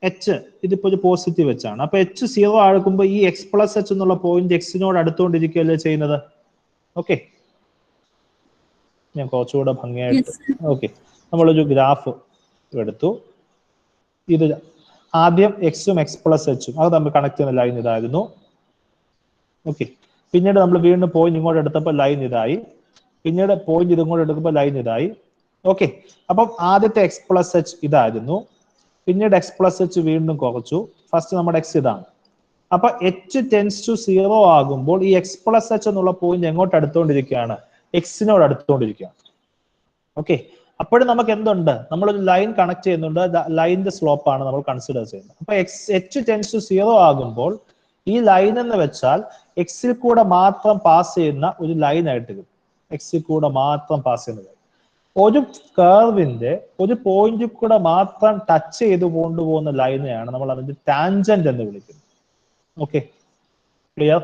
എച്ച് ഇതിപ്പോ ഒരു പോസിറ്റീവ് വെച്ചാണ്. അപ്പൊ എച്ച് 0 ആകുമ്പോൾ ഈ എക്സ് പ്ലസ് എച്ച് എന്നുള്ള പോയിന്റ് എക്സിനോട് അടുത്തുകൊണ്ടിരിക്കുകയല്ലേ ചെയ്യുന്നത്. ഓക്കെ, ഞാൻ കുറച്ചുകൂടെ ഭംഗിയായിട്ട്. ഓക്കെ, നമ്മളൊരു ഗ്രാഫ് എടുത്തു. ഇത് ആദ്യം എക്സും എക്സ് പ്ലസ് എച്ചും അത് തമ്മിൽ കണക്ട് ചെയ്യുന്ന ലൈൻ ഇതായിരുന്നു. ഓക്കെ, പിന്നീട് നമ്മൾ വീണ്ടും പോയിന്റ് ഇങ്ങോട്ട് എടുത്തപ്പോൾ ലൈൻ ഇതായി, പിന്നീട് പോയിന്റ് ഇങ്ങോട്ട് എടുക്കുമ്പോൾ ലൈൻ ഇതായി. ഓക്കെ, അപ്പം ആദ്യത്തെ എക്സ് പ്ലസ് എച്ച് ഇതായിരുന്നു, പിന്നീട് എക്സ് പ്ലസ് എച്ച് വീണ്ടും കുറച്ചു. ഫസ്റ്റ് നമ്മുടെ എക്സ് ഇതാണ്. അപ്പൊ എച്ച് ടെൻസ് ടു 0 ആകുമ്പോൾ ഈ എക്സ് പ്ലസ് എച്ച് എന്നുള്ള പോയിന്റ് എങ്ങോട്ട് അടുത്തുകൊണ്ടിരിക്കുകയാണ്, എക്സിനോട് അടുത്തുകൊണ്ടിരിക്കുകയാണ്. ഓക്കെ, അപ്പോഴും നമുക്ക് എന്തുണ്ട്, നമ്മളൊരു ലൈൻ കണക്ട് ചെയ്യുന്നുണ്ട്, ലൈനിന്റെ സ്ലോപ്പ് ആണ് നമ്മൾ കൺസിഡർ ചെയ്യുന്നത്. അപ്പൊ എച്ച് ടെൻസ് ടു 0 ആകുമ്പോൾ ഈ ലൈൻ എന്ന് വെച്ചാൽ എക്സിൽ കൂടെ മാത്രം പാസ് ചെയ്യുന്ന ഒരു ലൈൻ ആയിട്ട് കിട്ടും. എക്സിൽ കൂടെ മാത്രം പാസ് ചെയ്യുന്ന ലൈൻ, ഒരു കർവിന്റെ ഒരു പോയിന്റിൽ കൂടെ മാത്രം ടച്ച് ചെയ്ത് കൊണ്ടുപോകുന്ന ലൈനെയാണ് നമ്മൾ അതിന്റെ ടാൻജന്റ് എന്ന് വിളിക്കുന്നത്. Okay, clear?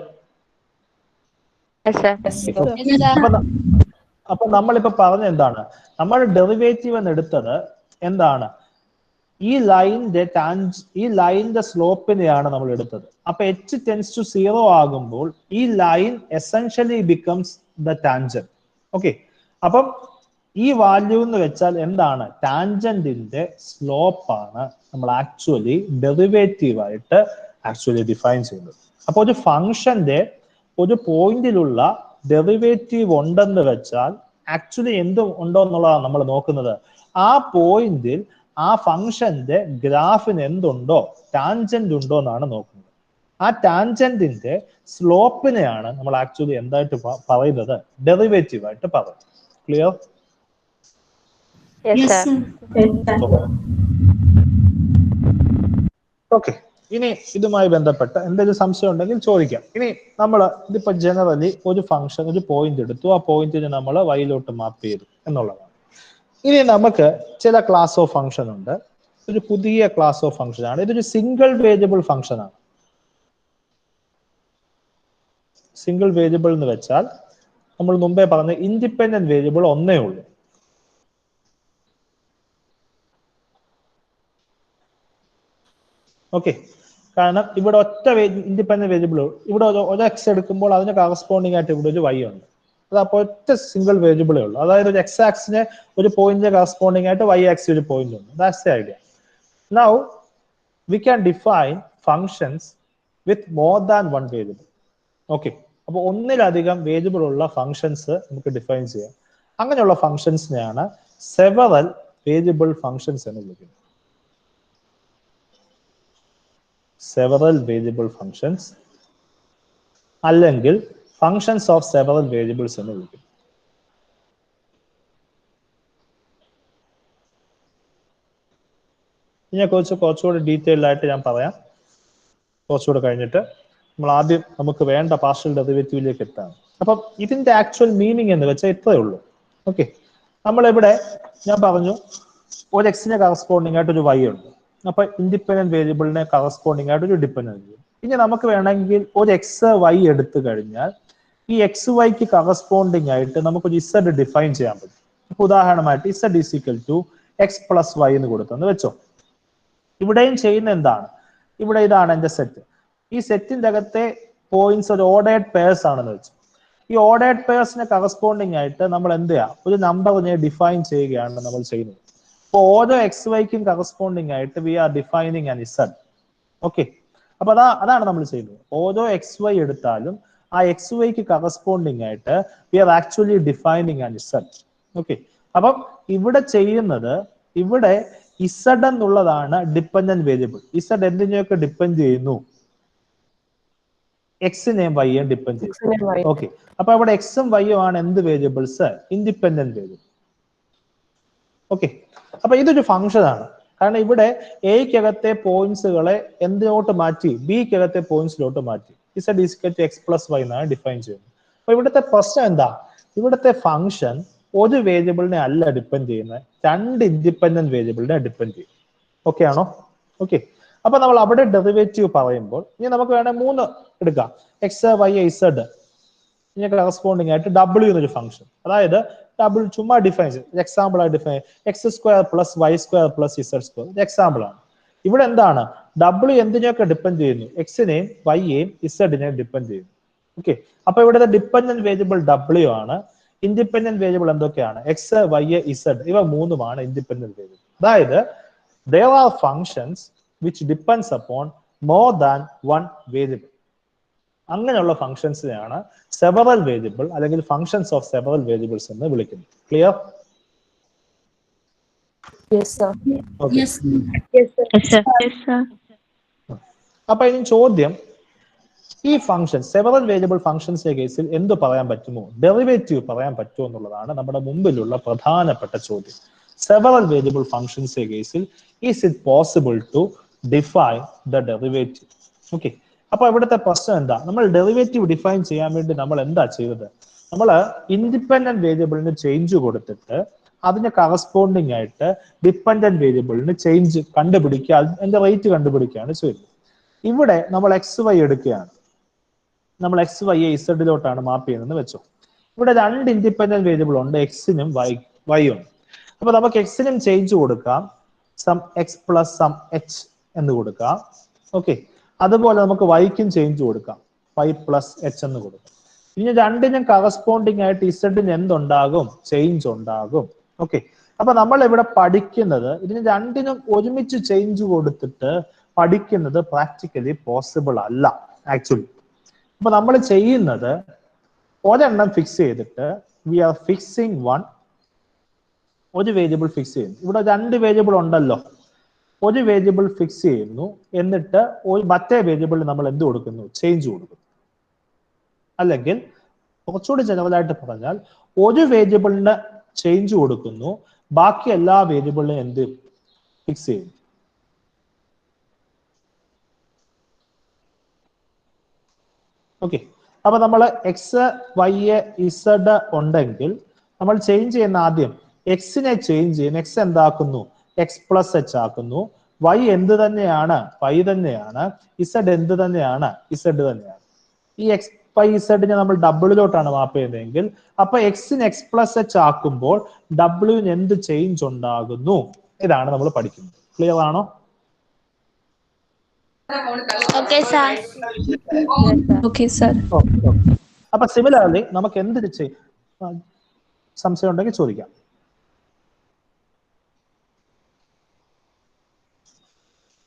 അപ്പൊ നമ്മളിപ്പോ പറഞ്ഞ എന്താണ്, നമ്മൾ ഡെറിവേറ്റീവ് എന്ന് എടുത്തത് എന്താണ്, ഈ ലൈനിന്റെ സ്ലോപ്പിനെയാണ് നമ്മൾ എടുത്തത്. അപ്പൊ എച്ച് ടെൻസ് ടു 0 ആകുമ്പോൾ ഈ line essentially becomes the tangent. Okay, അപ്പം ഈ വാല്യൂ എന്ന് വെച്ചാൽ എന്താണ്, ടാൻജന്റിന്റെ സ്ലോപ്പ് ആണ് നമ്മൾ ആക്ച്വലി ഡെറിവേറ്റീവ് ആയിട്ട് ആക്ച്വലി ഡിഫൈൻ ചെയ്യുന്നത്. അപ്പൊ ഒരു ഫംഗ്ഷന്റെ ഒരു പോയിന്റിലുള്ള ഡെറിവേറ്റീവ് ഉണ്ടെന്ന് വെച്ചാൽ ആക്ച്വലി എന്ത് ഉണ്ടോ എന്നുള്ളതാണ് നമ്മൾ നോക്കുന്നത്. ആ പോയിന്റിൽ ആ ഫംഗ്ഷന്റെ ഗ്രാഫിന് എന്തുണ്ടോ, ടാൻജന്റ് ഉണ്ടോ എന്നാണ് നോക്കുന്നത്. ആ ടാൻജന്റിന്റെ സ്ലോപ്പിനെയാണ് നമ്മൾ ആക്ച്വലി എന്തായിട്ട് പറയുന്നത്, ഡെറിവേറ്റീവ് ആയിട്ട് പറയുന്നത്. ക്ലിയർ? ഓക്കെ, ഇനി ഇതുമായി ബന്ധപ്പെട്ട എന്തെങ്കിലും സംശയം ഉണ്ടെങ്കിൽ ചോദിക്കാം. ഇനി നമ്മൾ ഇതിപ്പോ ജനറലി ഒരു ഫംഗ്ഷൻ, ഒരു പോയിന്റ് എടുത്തു, ആ പോയിന്റിന് നമ്മൾ വൈയിലോട്ട് മാപ്പ് ചെയ്തു എന്നുള്ളതാണ്. ഇനി നമുക്ക് ചില ക്ലാസ് ഓഫ് ഫംഗ്ഷൻ ഉണ്ട്. ഒരു പുതിയ ക്ലാസ് ഓഫ് ഫംഗ്ഷൻ ആണ്. ഇതൊരു സിംഗിൾ വേരിയബിൾ ഫംഗ്ഷൻ ആണ്. സിംഗിൾ വേരിയബിൾ എന്ന് വെച്ചാൽ നമ്മൾ മുമ്പേ പറഞ്ഞ ഇൻഡിപെൻഡന്റ് വേരിയബിൾ ഒന്നേ ഉള്ളൂ. ഓക്കെ, കാരണം ഇവിടെ ഒറ്റ ഇൻഡിപെൻഡന്റ് വേരിയബിൾ, ഇവിടെ ഒരു എക്സ് എടുക്കുമ്പോൾ അതിന് കറസ്പോണ്ടിങ് ആയിട്ട് ഇവിടെ ഒരു വൈ ഉണ്ട്. അത് അപ്പോൾ ഒറ്റ സിംഗിൾ വേരിയബിളേ ഉള്ളൂ. അതായത് ഒരു എക്സ് ആക്സിന് ഒരു പോയിന്റ് കറസ്പോണ്ടിങ് ആയിട്ട് വൈ ആക്സിന് ഒരു പോയിന്റ് ഉണ്ട്. That's the idea. Now we can define functions with more than one variable. Okay, അപ്പോൾ ഒന്നിലധികം വേരിയബിൾ ഉള്ള ഫങ്ഷൻസ് നമുക്ക് ഡിഫൈൻ ചെയ്യാം. അങ്ങനെയുള്ള ഫങ്ഷൻസിനെയാണ് സെവറൽ വേരിയബിൾ ഫങ്ഷൻസ് എന്ന് വിളിക്കുന്നത്. സെവറൽ വേരിയബിൾ ഫങ്ഷൻസ് അല്ലെങ്കിൽ ഫങ്ഷൻസ് ഓഫ് സെവറൽ വേരിയബിൾസ് എന്ന് വിളിക്കും. ഇതിനെക്കുറിച്ച് കുറച്ചുകൂടി ഡീറ്റെയിൽഡ് ആയിട്ട് ഞാൻ പറയാം കുറച്ചുകൂടെ കഴിഞ്ഞിട്ട്. നമ്മൾ ആദ്യം നമുക്ക് വേണ്ട പാർഷ്യൽ ഡെറിവേറ്റീവിലേക്ക് എത്താം. അപ്പം ഇതിന്റെ ആക്ച്വൽ മീനിങ് എന്ന് വെച്ചാൽ ഇത്രയേ ഉള്ളൂ. ഓക്കെ, നമ്മളിവിടെ ഞാൻ പറഞ്ഞു ഒരു എക്സിനെ കറസ്പോണ്ടിങ് ആയിട്ട് ഒരു വൈ ഉണ്ട്. അപ്പൊ ഇൻഡിപെൻഡന്റ് വേരിയബിളിനെ കറസ്പോണ്ടിങ് ആയിട്ട് ഒരു ഡിപെൻഡന്റ് വേരിയബിൾ. ഇനി നമുക്ക് വേണമെങ്കിൽ ഒരു എക്സ് വൈ എടുത്തു കഴിഞ്ഞാൽ ഈ എക്സ് വൈക്ക് കറസ്പോണ്ടിങ് ആയിട്ട് നമുക്കൊരു ഇസഡ് ഡിഫൈൻ ചെയ്യാൻ പറ്റും. അപ്പൊ ഉദാഹരണമായിട്ട് z is equal to x plus y എന്ന് കൊടുത്തെന്ന് വെച്ചോ. ഇവിടെയും ചെയ്യുന്ന എന്താണ്, ഇവിടെ ഇതാണ് എന്റെ സെറ്റ്. ഈ സെറ്റിന്റെ അകത്തെ പോയിന്റ്സ് ഒരു ഓർഡേർഡ് പെയർസ് ആണെന്ന് വെച്ചു. ഈ ഓർഡേർഡ് പെയർസിനെ കറസ്പോണ്ടിങ് ആയിട്ട് നമ്മൾ എന്ത് ചെയ്യാം, ഒരു നമ്പറിനെ ഡിഫൈൻ ചെയ്യുകയാണ് നമ്മൾ ചെയ്യുന്നത്. അപ്പോൾ ഓരോ എക്സ് വൈക്കും കറസ്പോണ്ടിങ് ആയിട്ട് we are defining an z. Okay, അപ്പൊ അതാണ് നമ്മൾ ചെയ്യുന്നത്. ഓരോ എക്സ് വൈ എടുത്താലും ആ എക്സ് വൈക്ക് കറസ്പോണ്ടിങ് ആയിട്ട് we are actually defining an z. Okay, അപ്പം ഇവിടെ ചെയ്യുന്നത്, ഇവിടെ ഇസഡ് എന്നുള്ളതാണ് ഡിപെൻഡന്റ് വേരിയബിൾ. ഇസഡ് എന്തിനെയൊക്കെ ഡിപെൻഡ് ചെയ്യുന്നു, എക്സിനെയും വൈയും ഡിപെൻഡ് ചെയ്യും. ഓക്കെ, അപ്പൊ അവിടെ എക്സും വൈയും ആണ് എന്ത് വേരിയബിൾസ്, ഇൻഡിപെൻഡന്റ് വേരിയബിൾ. ഓക്കെ, അപ്പൊ ഇതൊരു ഫംഗ്ഷൻ ആണ്. കാരണം ഇവിടെ എക്കകത്തെ പോയിന്റ്സുകളെ എന്തിനോട്ട് മാറ്റി, ബിക്കകത്തെ പോയിന്റ്സിലോട്ട് മാറ്റി. Z is equal to x plus y എന്നാണ് ഡിഫൈൻ ചെയ്യുന്നത്. അപ്പൊ ഇവിടുത്തെ പ്രശ്നം എന്താ, ഇവിടുത്തെ ഫംഗ്ഷൻ ഒരു വേരിയബിളിനെ അല്ല ഡിപെൻഡ് ചെയ്യുന്നത്, രണ്ട് ഇൻഡിപെൻഡന്റ് വേരിയബിളിനെ ഡിപെൻഡ് ചെയ്യും. ഓക്കെ ആണോ? ഓക്കെ, അപ്പൊ നമ്മൾ അവിടെ ഡെറിവേറ്റീവ് പറയുമ്പോൾ ഇനി നമുക്ക് വേണമെങ്കിൽ 3 എടുക്കാം. എക്സ് വൈ ഇസഡ് ഇതിനെ കറസ്പോണ്ടിങ് ആയിട്ട് ഡബ്ല്യു എന്നൊരു ഫംഗ്ഷൻ. അതായത് ഡബ്ല്യു ചുമ്മാ ഡിഫൈൻ ചെയ്യും, എക്സാമ്പിൾ ആയി define x square plus y square plus z square, example ആണ്. ഇവിടെ എന്താണ്, ഡബ്ല്യു എന്തിനെയൊക്കെ ഡിപെൻഡ് ചെയ്യുന്നു, എക്സിനെയും വൈയെയും ഇസഡിനെയും ഡിപെൻഡ് ചെയ്യുന്നു. ഓക്കെ, അപ്പൊ ഇവിടുത്തെ ഡിപെൻഡന്റ് വേരിയബിൾ ഡബ്ല്യു ആണ്. ഇൻഡിപെൻഡന്റ് വേരിയബിൾ എന്തൊക്കെയാണ്, എക്സ് വൈ ഇസഡ്, ഇവ മൂന്നുമാണ് ഇൻഡിപെൻഡന്റ് വേരിയബിൾ. അതായത് there are functions which depends upon more than one variable. അങ്ങനെയുള്ള ഫംഗ്ഷൻസിനെയാണ് സെവറൽ വേരിയബിൾ അല്ലെങ്കിൽ ഫംഗ്ഷൻസ് ഓഫ് സെവറൽ വേരിയബിൾസ് എന്ന് വിളിക്കുന്നത്. ക്ലിയർ? അപ്പൊ ഇനി ചോദ്യം, ഈ ഫംഗ്ഷൻ സെവറൽ വേരിയബിൾ ഫംഗ്ഷൻസിന്റെ കേസിൽ എന്ത് പറയാൻ പറ്റുമോ, ഡെറിവേറ്റീവ് പറയാൻ പറ്റുമോ എന്നുള്ളതാണ് നമ്മുടെ മുമ്പിലുള്ള പ്രധാനപ്പെട്ട ചോദ്യം. സെവറൽ വേരിയബിൾ ഫംഗ്ഷൻസിന്റെ കേസിൽ is it possible to define the derivative? Okay, അപ്പൊ ഇവിടുത്തെ പ്രശ്നം എന്താ, നമ്മൾ ഡെറിവേറ്റീവ് ഡിഫൈൻ ചെയ്യാൻ വേണ്ടി നമ്മൾ എന്താ ചെയ്തത്, നമ്മൾ ഇൻഡിപെൻഡന്റ് വേരിയബിളിന് ചേഞ്ച് കൊടുത്തിട്ട് അതിന് കറസ്പോണ്ടിങ് ആയിട്ട് ഡിപെൻഡന്റ് വേരിയബിളിന് ചേഞ്ച് കണ്ടുപിടിക്കുക, അതിന്റെ റേറ്റ് കണ്ടുപിടിക്കുകയാണ് ചെയ്തത്. ഇവിടെ നമ്മൾ എക്സ് വൈ എടുക്കുകയാണ്, നമ്മൾ എക്സ് വൈ ഇസഡിലോട്ടാണ് മാപ്പ് ചെയ്യുന്നതെന്ന് വെച്ചോ. ഇവിടെ രണ്ട് ഇൻഡിപെൻഡന്റ് വേരിയബിൾ ഉണ്ട്, എക്സിനും വൈ ഉണ്ട്. അപ്പൊ നമുക്ക് എക്സിനും ചേഞ്ച് കൊടുക്കാം, some x plus some h എന്ന് കൊടുക്കാം. ഓക്കെ, അതുപോലെ നമുക്ക് വൈക്കും ചേഞ്ച് കൊടുക്കാം, വൈ പ്ലസ് എച്ച് എന്ന് കൊടുക്കാം. ഇനി രണ്ടിനും കറസ്പോണ്ടിങ് ആയിട്ട് ഇസഡിന് എന്തുണ്ടാകും, ചേഞ്ച് ഉണ്ടാകും. ഓക്കെ, അപ്പൊ നമ്മൾ ഇവിടെ പഠിക്കുന്നത്, ഇതിന് രണ്ടിനും ഒരുമിച്ച് ചേഞ്ച് കൊടുത്തിട്ട് പഠിക്കുന്നത് പ്രാക്ടിക്കലി പോസിബിൾ അല്ല ആക്ച്വലി. അപ്പൊ നമ്മൾ ചെയ്യുന്നത്, ഒരെണ്ണം ഫിക്സ് ചെയ്തിട്ട് വി ആർ ഫിക്സിങ് വൺ, ഒരു വേരിയബിൾ ഫിക്സ് ചെയ്യുന്നു. ഇവിടെ രണ്ട് വേരിയബിൾ ഉണ്ടല്ലോ, ഒരു വേരിയബിൾ ഫിക്സ് ചെയ്യുന്നു, എന്നിട്ട് മറ്റേ വേരിയബിളിൽ നമ്മൾ എന്ത് കൊടുക്കുന്നു, ചേഞ്ച് കൊടുക്കുന്നു. അല്ലെങ്കിൽ കുറച്ചുകൂടി ജനറലായിട്ട് പറഞ്ഞാൽ, ഒരു വേരിയബിളിന് ചേഞ്ച് കൊടുക്കുന്നു, ബാക്കി എല്ലാ വേരിയബിളിനും എന്ത് ഫിക്സ് ചെയ്യുന്നു. ഓക്കെ, അപ്പൊ നമ്മൾ എക്സ് വൈ ഇസഡ് ഉണ്ടെങ്കിൽ നമ്മൾ ചേഞ്ച് ചെയ്യുന്ന ആദ്യം എക്സിനെ ചേഞ്ച് ചെയ്യും, എക്സ് എന്താക്കുന്നു, എക്സ് പ്ലസ് എച്ച് ആക്കുന്നു. വൈ എന്ത് തന്നെയാണ്, വൈ തന്നെയാണ്. ഇസഡ് എന്ത് തന്നെയാണ്, ഇസഡ് തന്നെയാണ്. ഈ എക്സ് വൈ ഇസഡിനെ നമ്മൾ ഡബിളിലോട്ടാണ് മാപ്പ് ചെയ്യുന്നതെങ്കിൽ, അപ്പൊ എക്സിന് എക്സ് പ്ലസ് എച്ച് ആക്കുമ്പോൾ ഡബ്ല്യുവിന് എന്ത് ചേഞ്ച് ഉണ്ടാകുന്നു, ഇതാണ് നമ്മൾ പഠിക്കുന്നത്. ക്ലിയർ ആണോ? അപ്പൊ സിമിലർലി നമുക്ക് എന്ത് ചെയ്യും, സംശയം ഉണ്ടെങ്കിൽ ചോദിക്കാം.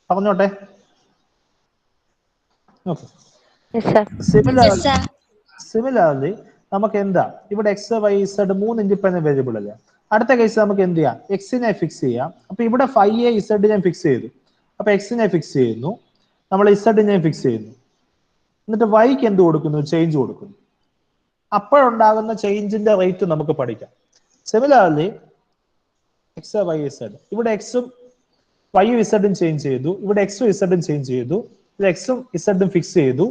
പറഞ്ഞോട്ടെ. ഓക്കെ. സിമിലർലി നമുക്ക് എന്താ ഇവിടെ x y z 3 independent variable അല്ലേ. അടുത്ത കേസ് നമുക്ക് എന്ത് ചെയ്യാം, എക്സിനെ ഫിക്സ് ചെയ്യാം. അപ്പൊ ഇവിടെ 5 ഇസഡിനെ ഫിക്സ് ചെയ്തു. അപ്പൊ എക്സിനെ ഫിക്സ് ചെയ്യുന്നു, നമ്മൾ ഇസഡിനെ ഫിക്സ് ചെയ്യുന്നു. എന്നിട്ട് വൈക്ക് എന്ത് കൊടുക്കുന്നു, ചേഞ്ച് കൊടുക്കുന്നു. അപ്പോഴുണ്ടാകുന്ന ചേഞ്ചിന്റെ റേറ്റ് നമുക്ക് പഠിക്കാം. സിമിലർലി എക്സ് വൈ ഇസഡ്, ഇവിടെ എക്സും വൈയും ഇസഡും ചേഞ്ച് ചെയ്തു, ഇവിടെ എക്സും ഇസഡും ചേഞ്ച് ചെയ്തു, ഇത് എക്സും ഇസഡും ഫിക്സ് ചെയ്തു.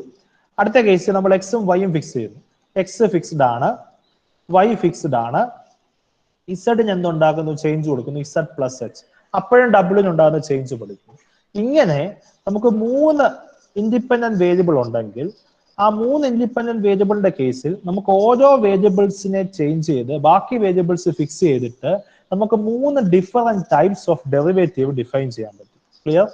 അടുത്ത കേസിൽ നമ്മൾ എക്സും വൈയും ഫിക്സ് ചെയ്തു. എക്സ് ഫിക്സ്ഡ് ആണ്, വൈ ഫിക്സ്ഡ് ആണ്. ഇസഡിന് എന്തുണ്ടാക്കുന്നു, ചേഞ്ച് കൊടുക്കുന്നു, ഇസഡ് പ്ലസ് എച്ച്. അപ്പോഴും ഡബിളിനുണ്ടാകുന്ന ചേഞ്ച് പഠിക്കുന്നു. ഇങ്ങനെ നമുക്ക് 3 ഇൻഡിപെൻഡന്റ് വേരിയബിൾ ഉണ്ടെങ്കിൽ ആ 3 ഇൻഡിപെൻഡന്റ് വേരിയബിളിന്റെ കേസിൽ നമുക്ക് ഓരോ വേരിയബിൾസിനെ ചേഞ്ച് ചെയ്ത് ബാക്കി വേരിയബിൾസ് ഫിക്സ് ചെയ്തിട്ട് നമുക്ക് 3 different types of derivative define ചെയ്യാൻ പറ്റും. ക്ലിയർ?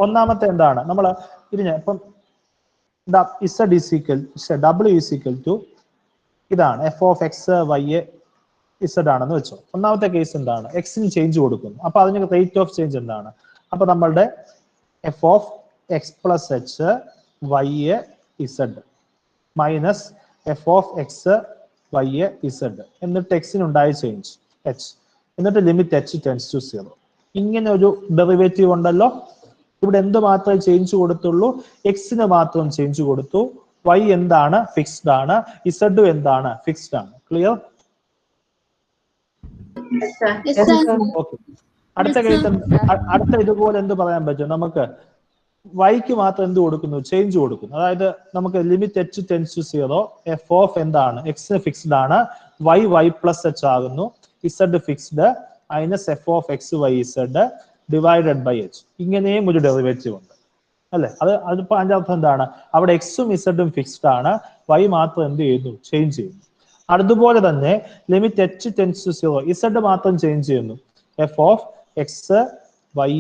ഒന്നാമത്തെ എന്താണ്, നമ്മൾ ഇതിന് ഇപ്പം ഇസഡ് ഈസ് ഈക്വൽ ഡബ്ല്യു ഈസ് ഈക്വൽ ടു ഇതാണ് f of x y z ആണെന്ന് വെച്ചോ. ഒന്നാമത്തെ കേസ് എന്താണ്, എക്സിന് ചേഞ്ച് കൊടുക്കുന്നു. അപ്പൊ അതിന് റേറ്റ് ഓഫ് ചേഞ്ച് എന്താണ്, അപ്പൊ നമ്മളുടെ f of x plus h y z minus f of x y z, എന്നിട്ട് എക്സിനുണ്ടായ ചേഞ്ച് എച്ച്, എന്നിട്ട് ലിമിറ്റ് എച്ച് ടെൻസ് ടു 0. ഇങ്ങനെ ഒരു ഡെറിവേറ്റീവ് ഉണ്ടല്ലോ. ഇവിടെ എന്ത് മാത്രമേ ചേഞ്ച് കൊടുത്തുള്ളൂ, എക്സിന് മാത്രം ചേഞ്ച് കൊടുത്തു. വൈ എന്താണ്, ഫിക്സ്ഡ് ആണ്. ഇസഡ് എന്താണ്, ഫിക്സ്ഡ് ആണ്. ക്ലിയർ? അടുത്ത ഇതുപോലെ എന്ത് പറയാൻ പറ്റും, നമുക്ക് വൈക്ക് മാത്രം എന്ത് കൊടുക്കുന്നു, ചേഞ്ച് കൊടുക്കുന്നു. അതായത് നമുക്ക് limit h tends to 0, f of എന്താണ്, എക്സ് ഫിക്സ്ഡ് ആണ്, വൈ വൈ പ്ലസ് എച്ച് ആകുന്നു, z fixed minus f of x y z divided by h. ഇങ്ങനെയും ഒരു ഡെറിവേറ്റീവ് ഉണ്ട് അല്ലെ. അതിപ്പോ അതിന്റെ അർത്ഥം എന്താണ്, അവിടെ എക്സും ഇസഡും ഫിക്സ്ഡ് ആണ്, വൈ മാത്രം എന്ത് ചെയ്യുന്നു, ചേഞ്ച് ചെയ്യുന്നു. അതുപോലെ തന്നെ limit h tends to 0, z മാത്രം ചേഞ്ച് ചെയ്യുന്നു, f of x y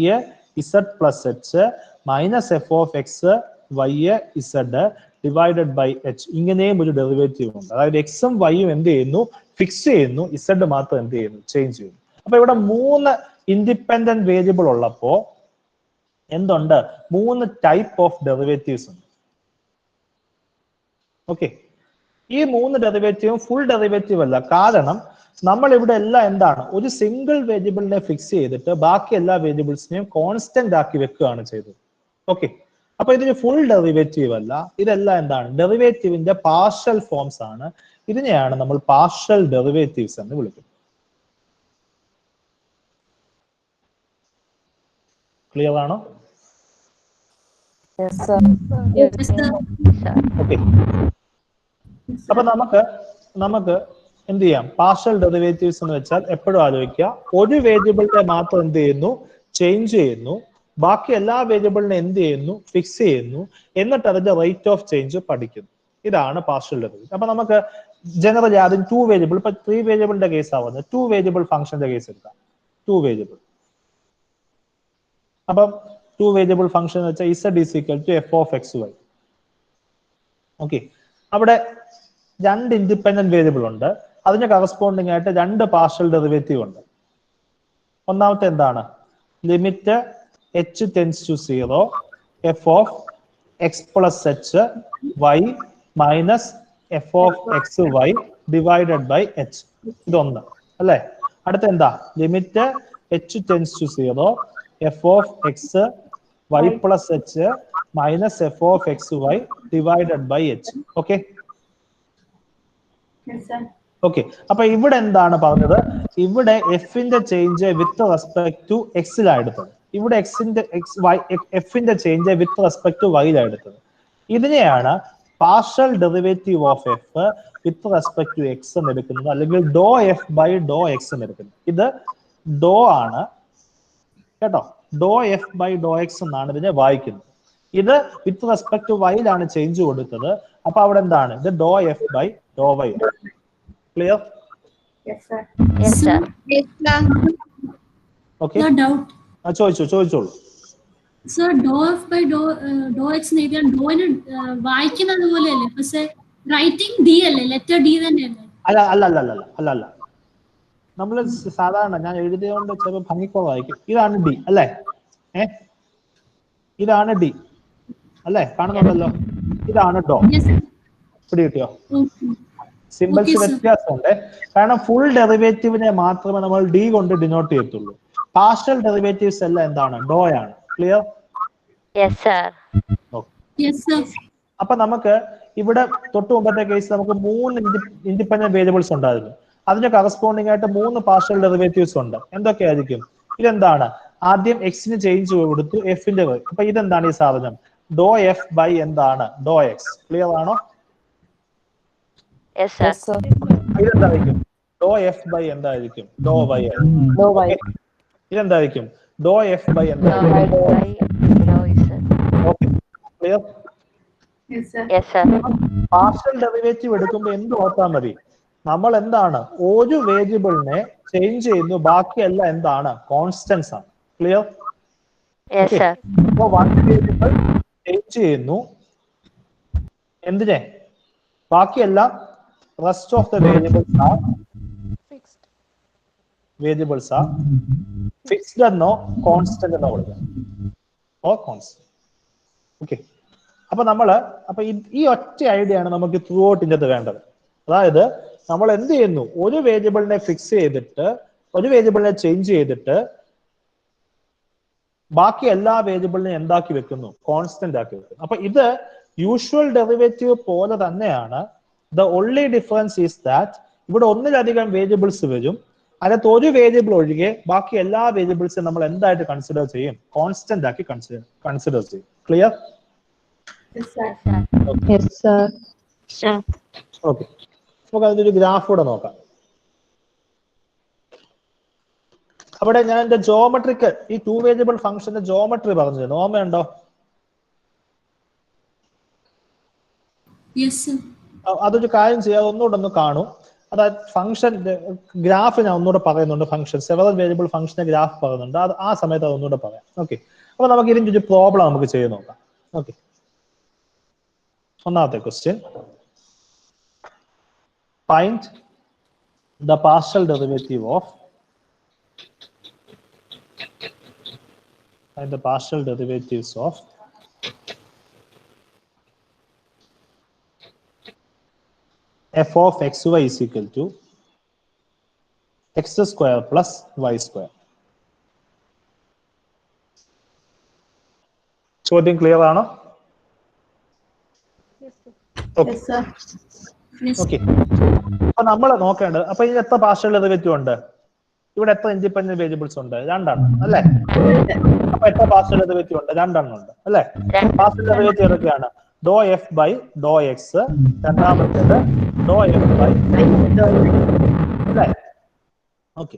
z plus h minus f of x y z divided by h. ഇങ്ങനെയും ഒരു ഡെറിവേറ്റീവ് ഉണ്ട്. അതായത് എക്സും വൈയും എന്ത് ചെയ്യുന്നു, ഫിക്സ് ചെയ്യുന്നു, ഇസഡ് മാത്രം എന്ത് ചെയ്യുന്നു, ചേഞ്ച് ചെയ്യുന്നു. അപ്പൊ ഇവിടെ 3 ഇൻഡിപെൻഡന്റ് വേരിയബിൾ ഉള്ളപ്പോ എന്തുണ്ട്, 3 ടൈപ്പ് ഓഫ് ഡെറിവേറ്റീവ്സ് ഉണ്ട്. ഓക്കെ. ഈ 3 ഡെറിവേറ്റീവും ഫുൾ ഡെറിവേറ്റീവ് അല്ല. കാരണം നമ്മൾ ഇവിടെ എല്ലാം എന്താണ്, ഒരു സിംഗിൾ വേരിയബിളിനെ ഫിക്സ് ചെയ്തിട്ട് ബാക്കി എല്ലാ വേരിയബിൾസിനെയും കോൺസ്റ്റന്റ് ആക്കി വെക്കുകയാണ് ചെയ്തത്. ഓക്കെ. അപ്പൊ ഇതിന് ഫുൾ ഡെറിവേറ്റീവ് അല്ല. ഇതെല്ലാം എന്താണ്, ഡെറിവേറ്റീവിന്റെ പാർഷ്യൽ ഫോംസ് ആണ്. ഇതിനെയാണ് നമ്മൾ പാർഷ്യൽ ഡെറിവേറ്റീവ്സ് എന്ന് വിളിക്കുന്നത്. ക്ലിയർ ആണോ? ഓക്കെ. അപ്പൊ നമുക്ക് എന്ത് ചെയ്യാം, പാർഷ്യൽ ഡെറിവേറ്റീവ്സ് എന്ന് വെച്ചാൽ എപ്പോഴും ആലോചിക്കുക, ഒരു വേരിയബിളിനെ മാത്രം എന്ത് ചെയ്യുന്നു, ചേഞ്ച് ചെയ്യുന്നു, ബാക്കി എല്ലാ വേരിയബിളിനെ എന്ത് ചെയ്യുന്നു, ഫിക്സ് ചെയ്യുന്നു, എന്നിട്ട് അതിന്റെ റേറ്റ് ഓഫ് ചേഞ്ച് പഠിക്കുന്നു. ഇതാണ് പാർഷ്യൽ ഡെറിവേറ്റീവ്. അപ്പൊ നമുക്ക് ജനറലി ആദ്യം 2 വേരിയബിൾ, ഇപ്പൊ 3 വേരിയബിളിന്റെ കേസ് ആവുന്നത് 2 വേരിയബിൾ ഫംഗ്ഷന്റെ കേസ് എടുക്കാം. 2 വേരിയബിൾ, അപ്പം 2 വേരിയബിൾ ഫംഗ്ഷൻ എന്ന് വെച്ചാൽ z is equal to f of x y. Okay. അവിടെ 2 ഇൻഡിപെൻഡന്റ് വേരിയബിൾ ഉണ്ട്, അതിന് കറസ്പോണ്ടിങ് ആയിട്ട് 2 പാർഷ്യൽ ഡെറിവേറ്റീവ് ഉണ്ട്. ഒന്നാമത്തെ എന്താണ്, limit h tends to 0, f of x plus h y minus f of x y divided by h. ഇതൊന്ന് അല്ലെ. അടുത്ത എന്താ, limit h tends to 0, f of x y plus h minus f of x y divided by h. Okay. Okay. അപ്പൊ ഇവിടെ എന്താണ് പറഞ്ഞത്, ഇവിടെ എഫിന്റെ ചേഞ്ച് വിത്ത് റെസ്പെക്ട് ടു എക്സിലാണ് എടുത്തത്. ഇവിടെ എഫിന്റെ ചേഞ്ച് വിത്ത് റെസ്പെക്ട് ടു വൈയിലാണ് എടുത്തത്. ഇതിനെയാണ് partial derivative of f with respect to x എന്ന് എടുക്കുന്നത്, അല്ലെങ്കിൽ ഡോ എഫ് ബൈ ഡോ എക്സ് എന്ന് എടുക്കുന്നത്. ഇത് ഡോ ആണ് കേട്ടോ, ഡോ എഫ് ബൈ ഡോ എക്സ് എന്നാണ് ഇതിനെ വായിക്കുന്നത്. ഇത് വിത്ത് റെസ്പെക്ട് ടു വൈയിലാണ് ചേഞ്ച് കൊടുത്തത്. അപ്പൊ അവിടെ എന്താണ്, ഇത് ഡോ f by Dr y. Clear? Okay. ചോദിച്ചോളൂ. Sir, dou f by dou x എന്ന് എഴുതിയാൽ ഡോയിന് വായിക്കുന്നത് പോലെയല്ലേ, പക്ഷെ റൈറ്റിംഗ് ഡി അല്ലേ, ലെറ്റർ ഡി തന്നെയല്ലേ? അല്ല അല്ല അല്ല അല്ല അല്ല അല്ല നമ്മൾ സാധാരണ ഞാൻ എഴുതിയോണ്ട് ചിലപ്പോൾ ഭംഗിക്കുറവായിരിക്കും. ഇതാണ് ഡി അല്ലേ? ഇതാണ് ഡി അല്ലേ? കാണുന്നുണ്ടല്ലോ, ഇതാണ് ഡോ. പിടി കിട്ടിയോ? സിമ്പിൾസ് വ്യത്യാസമുണ്ട്. കാരണം ഫുൾ ഡെറിവേറ്റീവിനെ മാത്രമേ നമ്മൾ ഡി കൊണ്ട് ഡിനോട്ട് ചെയ്യത്തുള്ളൂ. പാർഷ്യൽ ഡെറിവേറ്റീവ്സ് എല്ലാം എന്താണ്? ഡോ ആണ്. ക്ലിയർ? അപ്പൊ നമുക്ക് ഇവിടെ തൊട്ട് മുമ്പത്തെ കേസ് നമുക്ക് 3 ഇൻഡിപെൻഡന്റ് വേരിയബിൾസ് ഉണ്ടായിരുന്നു. അതിന് കറസ്പോണ്ടിങ് ആയിട്ട് 3 പാർഷ്യൽ ഡെറിവേറ്റീവ്സ് ഉണ്ട്. എന്തൊക്കെയായിരിക്കും? ഇതെന്താണ്? ആദ്യം എക്സിന് ചേഞ്ച് കൊടുത്തു, എഫിന്റെ. അപ്പൊ ഇതെന്താണ് ഈ സാധനം? ഡോ എഫ് ബൈ എന്താണ്? ഡോ എക്സ്. ക്ലിയർ ആണോ? ഇതെന്തായിരിക്കും? ഡോ എഫ് ബൈ എന്തായിരിക്കും? ഡോ വൈ. ഇതെന്തായിരിക്കും? ഡോ എഫ് ബൈ എന്തായിരിക്കും? ക്ലിയർ? പാർഷ്യൽ ഡെറിവേറ്റീവ് എടുക്കുമ്പോൾ എന്ത് ഓർത്താൽ മതി? നമ്മൾ എന്താണ്? ഒരു വേരിയബിളിനെ ചേഞ്ച് ചെയ്യുന്നു, ബാക്കിയെല്ലാം എന്താണ്? കോൺസ്റ്റൻസ് ആണ്. ക്ലിയർ? അപ്പൊ വൺ വേരിയബിൾ ചേഞ്ച് ചെയ്യുന്നു, എന്തിനെ? ബാക്കിയെല്ലാം rest of the variables are fixed എന്നോ കോൺസ്റ്റന്റ് എന്നോ കൊടുക്കുക. ഓ കോൺസ്റ്റന്റ്. ഓക്കെ. അപ്പൊ ഈ ഒറ്റ ഐഡിയ ആണ് നമുക്ക് ത്രൂ ഔട്ട് ഇതിനകത്ത് വേണ്ടത്. അതായത് നമ്മൾ എന്ത് ചെയ്യുന്നു? ഒരു വേരിയബിളിനെ ഫിക്സ് ചെയ്തിട്ട്, ഒരു വേരിയബിളിനെ ചേഞ്ച് ചെയ്തിട്ട് ബാക്കി എല്ലാ വേരിയബിളിനെയും എന്താക്കി വെക്കുന്നു? കോൺസ്റ്റന്റ് ആക്കി വെക്കുന്നു. അപ്പൊ ഇത് യൂഷ്വൽ ഡെറിവേറ്റീവ് പോലെ തന്നെയാണ്. The only difference is that ഇവിടെ ഒന്നിലധികം വേരിയബിൾസ് വരും. അതിനകത്ത് ഒരു വേരിയബിൾ ഒഴികെ ബാക്കി എല്ലാ വേരിയബിൾസും നമ്മൾ എന്തായിട്ട് കൺസിഡർ ചെയ്യും? കോൺസ്റ്റന്റ് ആക്കി കൺസിഡർ ചെയ്യും. ക്ലിയർ? ഓക്കെ. നമുക്ക് അതിന്റെ ഒരു ഗ്രാഫ് കൂടെ നോക്കാം. അവിടെ ഞാൻ എന്റെ ജോമെട്രിക്ക് ഈ 2 വേരിയബിൾ ഫംഗ്ഷന്റെ ജോമെട്രി പറഞ്ഞു. ഓർമ്മയുണ്ടോ? അതൊരു കാര്യം ചെയ്യാതെ ഒന്നുകൂടെ കാണും. അതായത് ഫംഗ്ഷൻ ഗ്രാഫ് ഞാൻ ഒന്നുകൂടെ പറയുന്നുണ്ട്. ഫംഗ്ഷൻ സെവറൽ വേരിയബിൾ ഫംഗ്ഷന്റെ ഗ്രാഫ് പറയുന്നുണ്ട്. അത് ആ സമയത്ത് അത് ഒന്നുകൂടെ പറയാം. ഓക്കെ. അപ്പൊ നമുക്ക് ഇതിന്റെ ഒരു പ്രോബ്ലം നമുക്ക് ചെയ്ത് നോക്കാം. ഓക്കെ. ഒന്നാമത്തെ question, find the partial derivative of the partial derivatives of f of xy is equal to x square plus y square. ചോദ്യം ക്ലിയർ ആണോ? ഓക്കെ. അപ്പൊ നമ്മൾ നോക്കേണ്ടത്, അപ്പൊ ഇതിന് എത്ര പാർഷ്യൽ ഡെറിവേറ്റീവ് ഉണ്ട്? ഇവിടെ എത്ര ഇൻഡിപെൻഡന്റ് വേരിയബിൾസ് ഉണ്ട്? 2 അല്ലേ? അപ്പൊ എത്ര പാർഷ്യൽ ഡെറിവേറ്റീവ് ഉണ്ട്? 2 ഉണ്ട് അല്ലേ? പാർഷ്യൽ ഡെറിവേറ്റീവ് ഏതൊക്കെയാണ്? ഡോ എഫ് ബൈ ഡോ എക്സ്, രണ്ടാമത്തേത് ഡോ എഫ് ബൈ അല്ലേ? ഓക്കെ.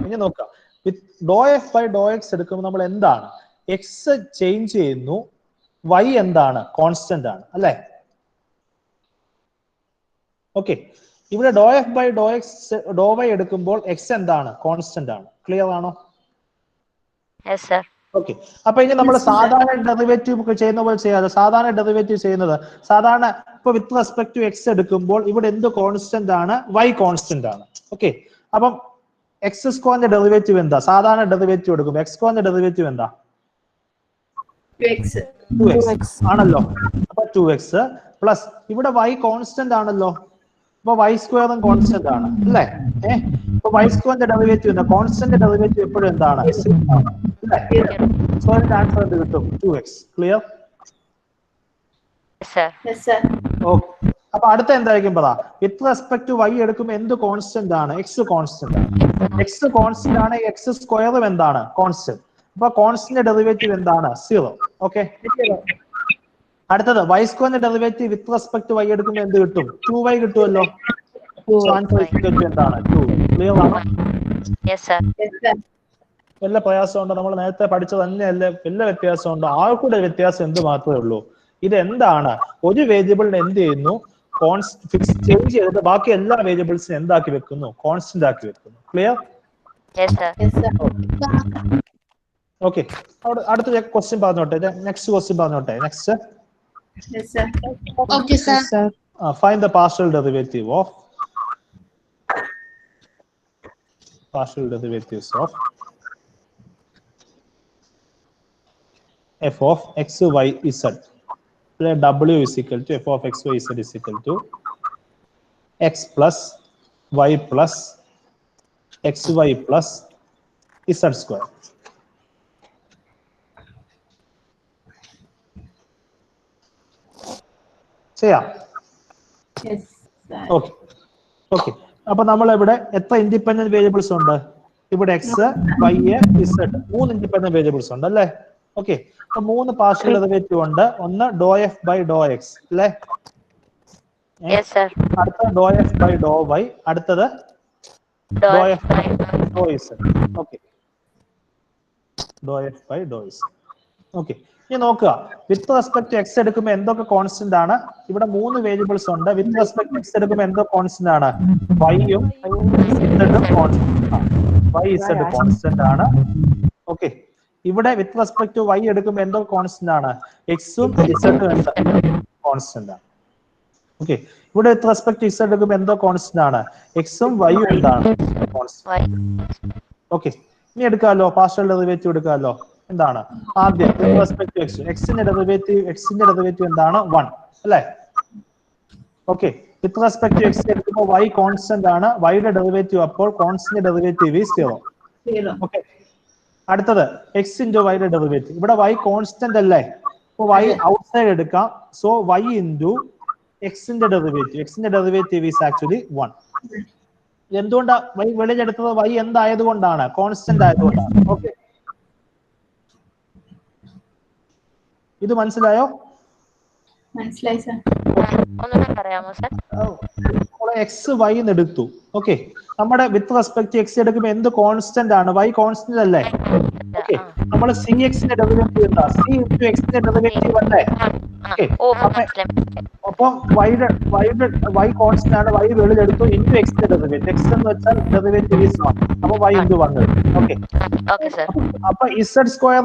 ഇനി നോക്കാം ഡോ എഫ് ബൈ ഡോ എക്സ് എടുക്കുമ്പോൾ നമ്മൾ എന്താണ്? എക്സ് ചേഞ്ച് ചെയ്യുന്നു, വൈ എന്താണ്? കോൺസ്റ്റന്റ് ആണ് അല്ലേ? ഓക്കെ. ഇവിടെ ഡോ എഫ് ബൈ ഡോ എക്സ് ഡോ വൈ എടുക്കുമ്പോൾ എക്സ് എന്താണ്? കോൺസ്റ്റന്റ് ആണ്. ക്ലിയർ ആണോ? ഓക്കെ. അപ്പൊ ഇനി നമ്മൾ സാധാരണ ഡെറിവേറ്റീവ് ചെയ്യുന്ന പോലെ ചെയ്യാതെ, സാധാരണ ഡെറിവേറ്റീവ് ചെയ്യുന്നത് സാധാരണ ഇപ്പൊ വിത്ത് റെസ്പെക്ട് ടു എക്സ് എടുക്കുമ്പോൾ ഇവിടെ എന്ത് കോൺസ്റ്റന്റ് ആണ്? വൈ കോൺസ്റ്റന്റ് ആണ്. ഓക്കെ. അപ്പം എക്സ് സ്ക്വയറിന്റെ ഡെറിവേറ്റീവ് എന്താ? സാധാരണ ഡെറിവേറ്റീവ് എടുക്കുമ്പോൾ എക്സ് സ്ക്വയറിന്റെ ഡെറിവേറ്റീവ് എന്താ? 2x ആണല്ലോ. അപ്പൊ 2x പ്ലസ് ഇവിടെ വൈ കോൺസ്റ്റന്റ് ആണല്ലോ. അപ്പൊ വൈ സ്ക്വയറും കോൺസ്റ്റന്റ് ആണ് അല്ലേ? അപ്പൊ വൈ സ്ക്വയറിന്റെ ഡെറിവേറ്റീവ് എന്താ? കോൺസ്റ്റന്റ് ഡെറിവേറ്റീവ് എപ്പോഴും എന്താണ്? സോ ഇതിന്റെ ആൻസർ എന്ത് കിട്ടും? 2x. ക്ലിയർ? ഓക്കെ. അപ്പൊ അടുത്ത എന്തായിരിക്കും പറ? വിത്ത് റെസ്പെക്ട് ടു വൈ എടുക്കുമ്പോൾ എന്ത് കോൺസ്റ്റന്റ് ആണ്? എക്സ് കോൺസ്റ്റന്റ് ആണ്. എക്സ് കോൺസ്റ്റന്റ് ആണ്, എക്സ് സ്ക്വയറും എന്താണ്? കോൺസ്റ്റന്റ്. അപ്പൊ കോൺസ്റ്റന്റ് ഡെറിവേറ്റീവ് എന്താണ്? 0. ഓക്കെ. അടുത്തത് വൈ സ്ക്വയറിന്റെ derivative with respect to y എടുക്കുമ്പോൾ എന്ത് കിട്ടും? 2y കിട്ടുമല്ലോ. എന്താണ്? 2. ക്ലിയർ ആണോ? വല്ല പ്രയാസമുണ്ടോ? നമ്മൾ നേരത്തെ പഠിച്ചത് തന്നെയല്ലേ? വല്ല വ്യത്യാസമുണ്ടോ? ആർക്കൂടെ വ്യത്യാസം എന്ത് മാത്രമേ ഉള്ളൂ? ഇത് എന്താണ്? ഒരു വേരിയബിളിനെ എന്ത് ചെയ്യുന്നു? ഫിക്സ് ചേഞ്ച് ചെയ്തിട്ട് ബാക്കി എല്ലാ വേരിയബിൾസിനും എന്താക്കി വെക്കുന്നു? കോൺസ്റ്റന്റ് ആക്കി വെക്കുന്നു. ക്ലിയർ? Okay. അടുത്ത ക്വസ്റ്റ്യൻ പറഞ്ഞോട്ടെ. നെക്സ്റ്റ് ക്വസ്റ്റ്യൻ പറഞ്ഞോട്ടെ. Next. Yes, sir. Okay, sir. Find the partial derivative of f of x, y, z. Where w is equal to f of x, y, z is equal to x plus y plus xy plus z square. ചെയ്യാം. Yes, sir. Okay. അപ്പൊ നമ്മൾ ഇവിടെ എത്ര independent variables ഉണ്ട്? ഇവിടെ x, y, z 3 independent variables ഉണ്ട് അല്ലേ? Okay. അപ്പൊ 3 പാർഷ്യൽ ഡെറിവേറ്റീവ് ഉണ്ട്. ഒന്ന് ഡോ എഫ് ബൈ ഡോ എക്സ് അല്ലേ? അടുത്ത ഡോ എഫ് ബൈ ഡോ വൈ, അടുത്തത് ഡോ f by Dr z. Okay. ഡോ f by Dr z. Okay. ഇനി നോക്കുക, വിത്ത് റെസ്പെക്ട് ടു എക്സ് എടുക്കുമ്പോൾ എന്തൊക്കെ കോൺസ്റ്റന്റ് ആണ്? ഇവിടെ 3 വേരിയബിൾസ് ഉണ്ട്. വിത്ത് റെസ്പെക്ട് ടു എക്സ് എടുക്കുമ്പോൾ എന്തൊക്കെ കോൺസ്റ്റന്റ് ആണ്? വൈയും ഇസഡും കോൺസ്റ്റന്റ് ആണ്. വൈ ഇസഡ് കോൺസ്റ്റന്റ് ആണ്. ഓക്കെ. ഇവിടെ വിത്ത് റെസ്പെക്ട് ടു വൈ എടുക്കുമ്പോൾ എന്തൊക്കെ കോൺസ്റ്റന്റ് ആണ്? എക്സും ഇസഡും കോൺസ്റ്റന്റ് ആണ്. ഓക്കെ. ഇവിടെ വിത്ത് റെസ്പെക്ട് ടു ഇസഡ് എടുക്കുമ്പോൾ എന്തോ കോൺസ്റ്റന്റ് ആണ്? എക്സും വൈയും എന്താണ്? കോൺസ്റ്റന്റ്. ഓക്കെ. ഇനി എടുക്കാമല്ലോ, പാർഷ്യൽ ഡെറിവേറ്റീവ് എടുക്കാമല്ലോ. എന്താണ് ആദ്യം വിത്ത് റെസ്പെക്ട് ടു എക്സ്? എക്സിന്റെ ഡെറിവേറ്റീവ് എന്താണ്? 1 അല്ലേ? Okay. With respect to x എടുക്കുമ്പോൾ y കോൺസ്റ്റന്റ് ആണ്. വൈയുടെ ഡെറിവേറ്റീവ് അപ്പോൾ കോൺസ്റ്റന്റ് ഡെറിവേറ്റീവ് ഈസ് 0. ഓക്കെ. അടുത്തത് എക്സ് ഇൻറ്റു വൈയുടെ ഡെറിവേറ്റീവ്. ഇവിടെ y കോൺസ്റ്റന്റ് അല്ലേ? അപ്പോൾ y ഔട്ട്സൈഡ് എടുക്കാം. സോ y ഇൻറ്റു എക്സിന്റെ ഡെറിവേറ്റീവ് ഈസ് ആക്ച്വലി 1. എന്തുകൊണ്ടാ y വെളിയിലെടുത്തത്? y എന്തായതുകൊണ്ടാണ്? കോൺസ്റ്റന്റ് ആയതുകൊണ്ടാണ്. ഓക്കെ. ഇത് മനസ്സിലായോ? മനസ്സിലായി സർ. എക്സ് വൈ എടുത്തു. ഓക്കെ. നമ്മുടെ വിത്ത് റെസ്പെക്ട് എക്സ് എടുക്കുമ്പോൾ എന്ത് കോൺസ്റ്റന്റ് ആണ്? വൈ കോൺസ്റ്റന്റ് അല്ലേ? ഓക്കെ. നമ്മൾ സി എക്സിന്റെ ഡെറിവേറ്റീവ് എന്താ? സി ഇൻടു എക്സിന്റെ ഡെറിവേറ്റീവ് അല്ലേ? ഓക്കെ. അപ്പൊ വൈ കോൺസ്റ്റന്റ് ആണ്. വൈ വെളിയിലെടുത്തു ഇൻടു എക്സിന്റെ ഡെറിവേറ്റീവ്. എക്സ് എന്ന് വെച്ചാൽ ഡെറിവേറ്റീവ് ഈസ് 1. അപ്പൊ വൈ ഇൻടു 1. ഓക്കെ. അപ്പൊ Z square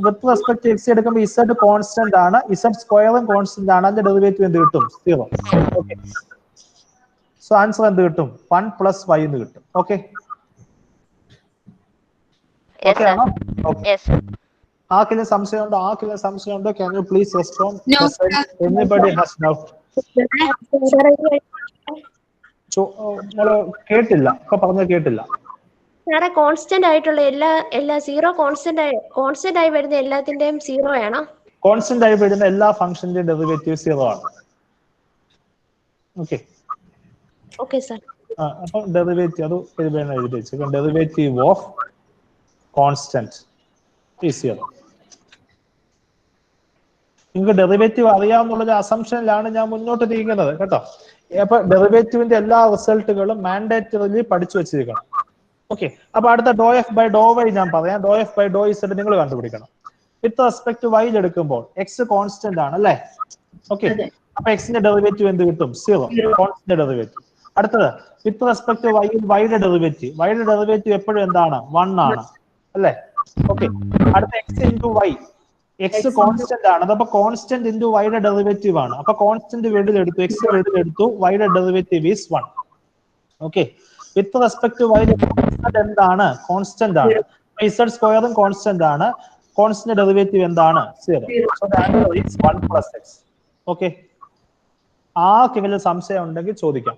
with respect x എടുക്കുമ്പോൾ ഇസഡ് കോൺസ്റ്റന്റ് ആണ്. ഇസഡ് സ്ക്വയറും കോൺസ്റ്റന്റ് ആണ്. അതിന്റെ ഡെറിവേറ്റീവ് എന്ത് കിട്ടും? 0. ഓക്കെ. സോ ആൻസർ എന്ത് കിട്ടും? 1 പ്ലസ് y എന്ന് കിട്ടും. ഓക്കെ. ആർക്കെങ്കിലും സംശയമുണ്ടോ? Can you please respond? No. Anybody has doubt? കേട്ടില്ല. ഒക്കെ പറഞ്ഞ കേട്ടില്ല. സാറേ കോൺസ്റ്റന്റ് ആയിട്ടുള്ള എല്ലാ 0 കോൺസ്റ്റന്റ് ആയി വരുന്ന എല്ലാത്തിന്റെയും 0 ആണോ? കോൺസ്റ്റന്റ് ആയി വരുന്ന എല്ലാ ഫംഗ്ഷന്റെയും ഡെറിവേറ്റീവ് 0 ആണ്. ഓക്കെ. Okay sir. അപ്പൊ ഡെറിവേറ്റീവ് അത് എഴുതി വെച്ചേക്കാം. Derivative of constant is 0. നിങ്ങൾക്ക് ഡെറിവേറ്റീവ് അറിയാവുന്നുള്ള അസംഷനിലാണ് ഞാൻ മുന്നോട്ട് നീങ്ങുന്നത് കേട്ടോ. അപ്പൊ ഡെറിവേറ്റീവിന്റെ എല്ലാ റിസൾട്ടുകളും മാൻഡേറ്ററിലി പഠിച്ചു വെച്ചിരിക്കണം. ഓക്കെ. അപ്പൊ അടുത്ത ഡോ എഫ് ബൈ ഡോ വൈ ഞാൻ പറയാം. Do f by Dr z നിങ്ങൾ കണ്ടുപിടിക്കണം. വിത്ത് റെസ്പെക്ട് ടു വൈ എടുക്കുമ്പോൾ എക്സ് കോൺസ്റ്റന്റ് ആണ് അല്ലേ? ഓക്കെ. അപ്പൊ എക്സിന്റെ ഡെറിവേറ്റീവ് എന്ത് കിട്ടും? 0. Constant derivative. അടുത്തത് വിത്ത് റെസ്പെക്ട് ടു വൈയുടെ ഡെറിവേറ്റീവ് എപ്പോഴും എന്താണ്? 1 ആണ് അല്ലേ? ഓക്കെ. അടുത്ത x into y. X constant ആണ്. അതപ്പോ കോൺസ്റ്റന്റ് ഇൻറ്റു വൈയുടെ ഡെറിവേറ്റീവ് ആണ്. അപ്പൊ കോൺസ്റ്റന്റ് വെളിയിലെടുത്തു, എക്സ് വെളിയിലെടുത്തു, വൈയുടെ derivative is 1. Okay. With respect to y എന്താണ്? കോൺസ്റ്റന്റ് ആണ്. ഇസഡ് സ്ക്വയറും കോൺസ്റ്റന്റ് ആണ്. കോൺസ്റ്റന്റ് ഡെറിവേറ്റീവ് എന്താണ്? 0. സോ ദി ആൻസർ ഈസ് 1 പ്ലസ് x. ഓക്കെ. ആർക്കെങ്കിലും സംശയം ഉണ്ടെങ്കിൽ ചോദിക്കാം.